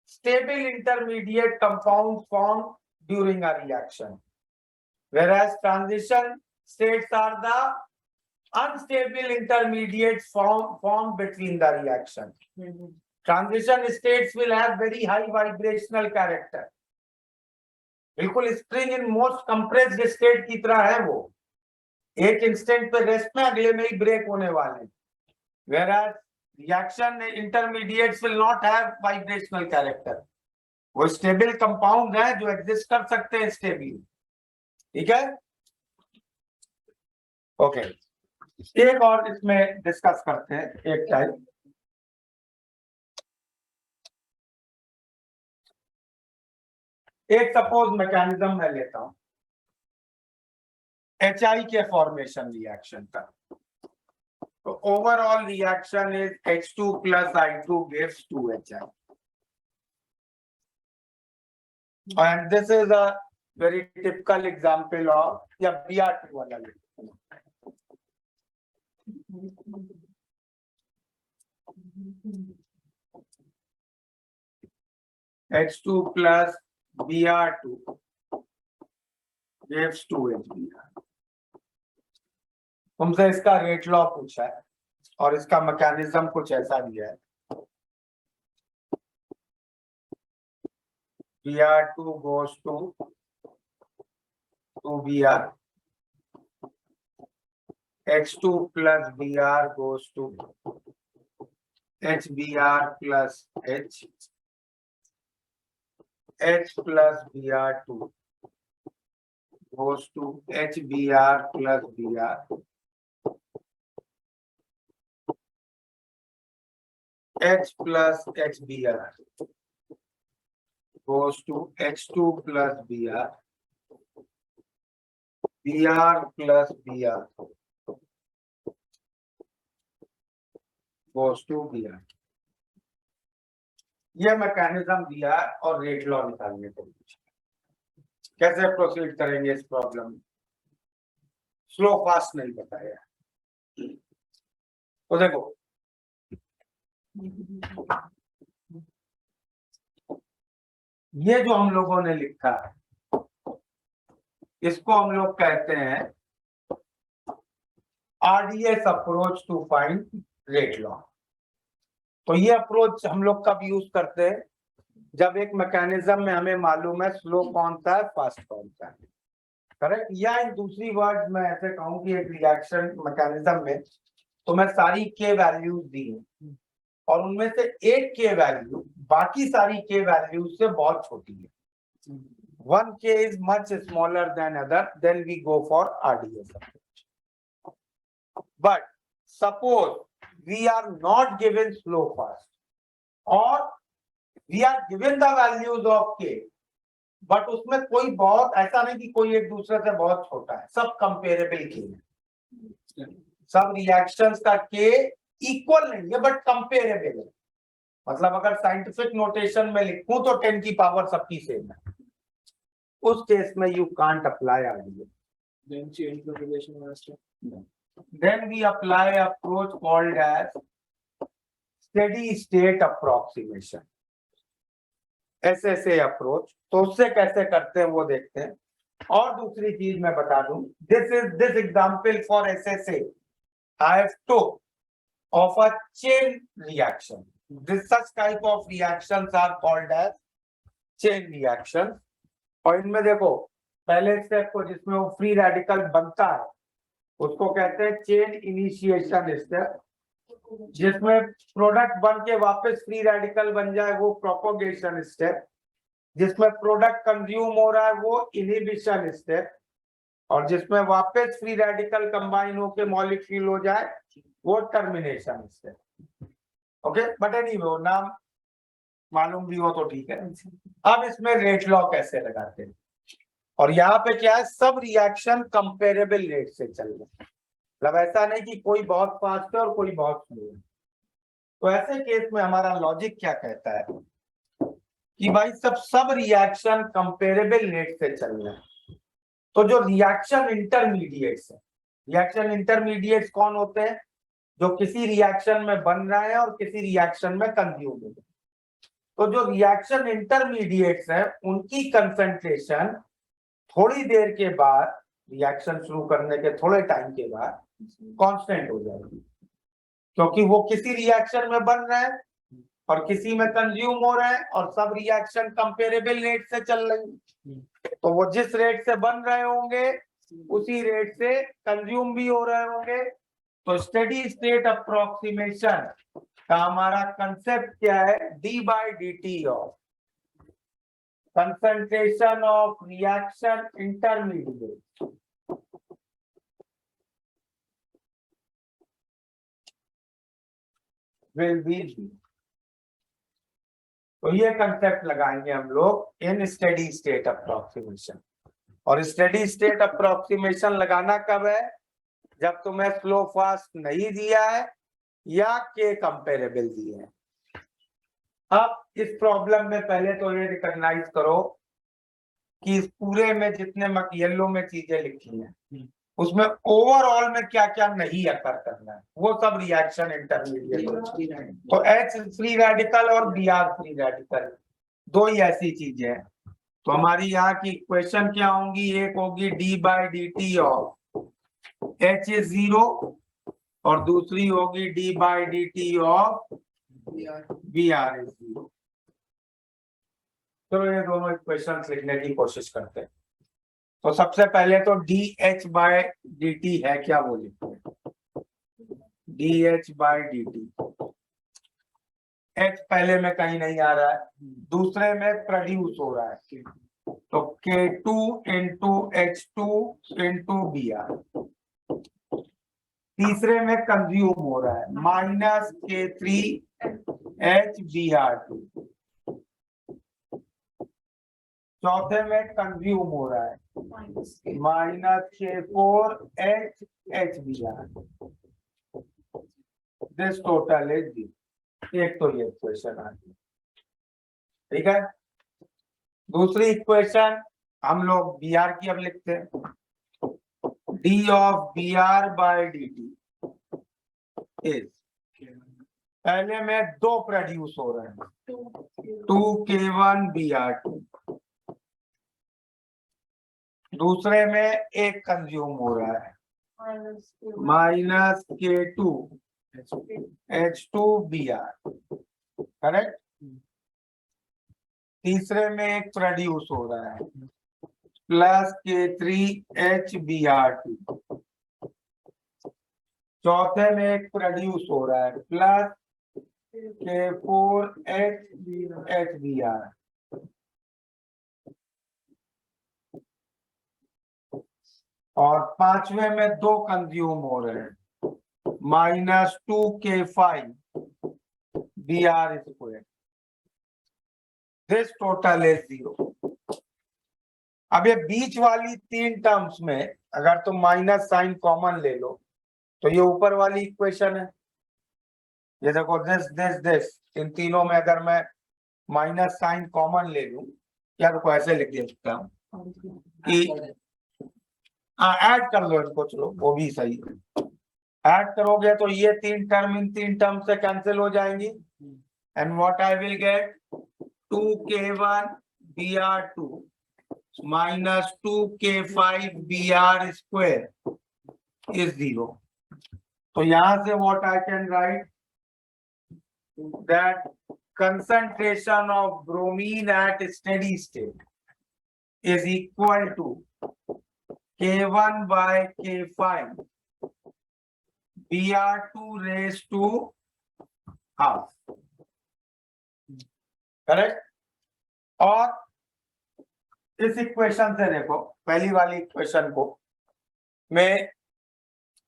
stable intermediate compound form during a reaction, whereas transition states are the unstable intermediate form between the reaction. Transition states will have very high vibrational character. बिल्कुल spring in most compressed state की तरह है वो, एक instant पे rest में अगले में ही ब्रेक होने वाले। Whereas reaction intermediates will not have vibrational character. वो स्टेबल कंपाउंड है जो एग्जिस्ट कर सकते हैं स्टेबली। ठीक है, ओके। एक और इसमें डिस्कस करते हैं, एक टाइप। एक सपोज मैकेनिज्म मैं लेता हूं HI के फॉर्मेशन रिएक्शन का, तो overall reaction is H2 plus I2 gives 2HI, and this is a very typical example of या BR2 वाला लेते हैं। H2 plus Br2 gives 2HBr। तुमसे इसका रेट लॉ पूछा है और इसका मैकेनिज्म कुछ ऐसा दिया है। Br2 goes to 2Br, H2 plus Br goes to HBr plus H, H plus Br2 goes to HBr plus Br, H plus HBr goes to H2 plus Br, Br plus Br goes to Br। यह mechanism दिया और rate law निकालने को पूछा। कैसे proceed करेंगे इस problem में? स्लो फास्ट नहीं बताया। तो देखो, ये जो हम लोगों ने लिखा है इसको हम लोग कहते हैं RDS approach to find rate law. तो ये अप्रोच हम लोग कब यूज करते हैं? जब एक मैकेनिज्म में हमें मालूम है स्लो कौन सा है, फास्ट कौन सा है। करेक्ट? या इन दूसरी वर्ड में ऐसे कहूं कि एक रिएक्शन मैकेनिज्म में तो मैं सारी के वैल्यूज दी हूं और उनमें से एक के वैल्यू बाकी सारी के वैल्यूज से बहुत छोटी है। One k is much smaller than other, then we go for RDS approach. But suppose we are not given slow fast or we are given the values of k, but उसमें कोई बहुत ऐसा नहीं कि कोई एक दूसरे से बहुत छोटा है, सब कंपेरेबल के हैं। सब रिएक्शंस का k इक्वल नहीं है बट कंपेरेबल है। मतलब अगर साइंटिफिक नोटेशन में लिखूं तो 10 की पावर सबकी सेम है। उस केस में you can't apply RDA. Then we apply approach called as steady state approximation. SSA approach. तो उससे कैसे करते हैं वो देखते हैं. और दूसरी चीज मैं बता दूं, this example for SSA I have took of a chain reaction. This such type of reactions are called as chain reactions. और इनमें देखो पहले स्टेप को जिसमें वो फ्री रेडिकल बनता है उसको कहते हैं चेन इनिशिएशन स्टेप. जिसमें प्रोडक्ट बन के वापस फ्री रेडिकल बन जाए वो प्रोपोगेशन स्टेप. जिसमें प्रोडक्ट कंज्यूम हो रहा है वो इनहिबिशन स्टेप. और जिसमें वापस फ्री रेडिकल कंबाइन होके मॉलिक्यूल हो जाए वो termination step. Okay, but anyway वो नाम मालूम भी हो तो ठीक है. अब इसमें रेट लॉ कैसे लगाते हैं, और यहाँ पे क्या है, सब रिएक्शन कंपेरेबल रेट से चल रहे हैं. मतलब ऐसा नहीं कि कोई बहुत फास्ट है और कोई बहुत स्लो है. तो ऐसे केस में हमारा लॉजिक क्या कहता है कि भाई सब रिएक्शन कंपेरेबल रेट से चल रहे हैं. तो जो रिएक्शन इंटरमीडिएट्स है, रिएक्शन इंटरमीडिएट्स कौन होते हैं, जो किसी रिएक्शन में बन रहे हैं और किसी रिएक्शन में कंज्यूम हो रहे हैं. तो जो रिएक्शन इंटरमीडिएट्स है उनकी कंसंट्रेशन थोड़ी देर के बाद, रिएक्शन शुरू करने के थोड़े टाइम के बाद कांस्टेंट हो जाएगी, क्योंकि वो किसी रिएक्शन में बन रहे हैं और किसी में कंज्यूम हो रहे हैं और सब रिएक्शन कंपेरेबल रेट से चल रही है. तो वो जिस रेट से बन रहे होंगे उसी रेट से कंज्यूम भी हो रहे होंगे. तो स्टेडी स्टेट अप्रोक्सीमेशन का हमारा कंसेप्ट क्या है, D by d t of concentration of reaction intermediate will be zero. तो ये कंसेप्ट लगाएंगे हम लोग इन स्टेडी स्टेट अप्रोक्सीमेशन. और स्टेडी स्टेट अप्रोक्सीमेशन लगाना कब है, जब तुम्हें स्लो फास्ट नहीं दिया है या के कंपेरेबल दिए हैं. अब इस प्रॉब्लम में पहले तो ये रिकॉग्नाइज करो कि इस पूरे में जितने येलो में चीजें लिखी हैं उसमें ओवरऑल में क्या क्या नहीं अकर करना है, वो सब रिएक्शन इंटरमीडिएट. तो एच फ्री रेडिकल और बी आर फ्री रेडिकल दो ही ऐसी चीजें हैं. तो हमारी यहाँ की इक्वेशन क्या होंगी, एक होगी d by d t of H is zero और दूसरी होगी d by d t of B r is zero. चलो ये दोनों इक्वेशन लिखने की कोशिश करते हैं. तो सबसे पहले तो D H by d T है क्या वो लिखते हैं, D H by d T. H पहले में कहीं नहीं आ रहा है, दूसरे में प्रोड्यूस हो रहा है तो K2 into H2 into B are. तीसरे में कंज्यूम हो रहा है माइनस K3 HBr2. चौथे में कंज्यूम हो रहा है minus K4 HBr. This total is zero. एक तो ये इक्वेशन आ गई, ठीक है. दूसरी इक्वेशन हम लोग बी आर की अब लिखते हैं, d of B r by d t is, पहले में दो प्रोड्यूस हो रहे हैं 2K1 Br2, दूसरे में एक कंज्यूम हो रहा है minus K2 H2 Br. Correct. तीसरे में एक प्रोड्यूस हो रहा है प्लस K3 HBr2. चौथे में एक प्रोड्यूस हो रहा है प्लस K4 HBr. और पांचवे में दो कंज्यूम हो रहे हैं minus 2K5 Br square. This total is zero. अब ये बीच वाली तीन टर्म्स में अगर तुम माइनस साइन कॉमन ले लो तो ये ऊपर वाली इक्वेशन है. ये देखो दिस इन तीनों में अगर मैं माइनस साइन कॉमन ले लूं, या तो ऐसे लिख दे सकता हूं, कि ऐड कर लो इनको, चलो वो भी सही है। ऐड करोगे तो ये 3 टर्म इन 3 टर्म से कैंसिल हो जाएंगी and what I will get 2k1 br2 minus 2k5 br square is 0। तो यहां से what I can write that concentration of bromine at steady state is equal to K1 by K5 Br2 raised to half, correct. और इस equation से देखो, पहली वाली equation को मैं,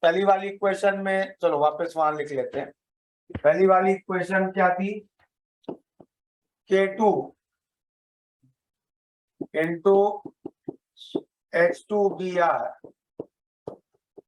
पहली वाली इक्वेशन में चलो वापस वहां लिख लेते हैं। पहली वाली इक्वेशन क्या थी, K2 into H2Br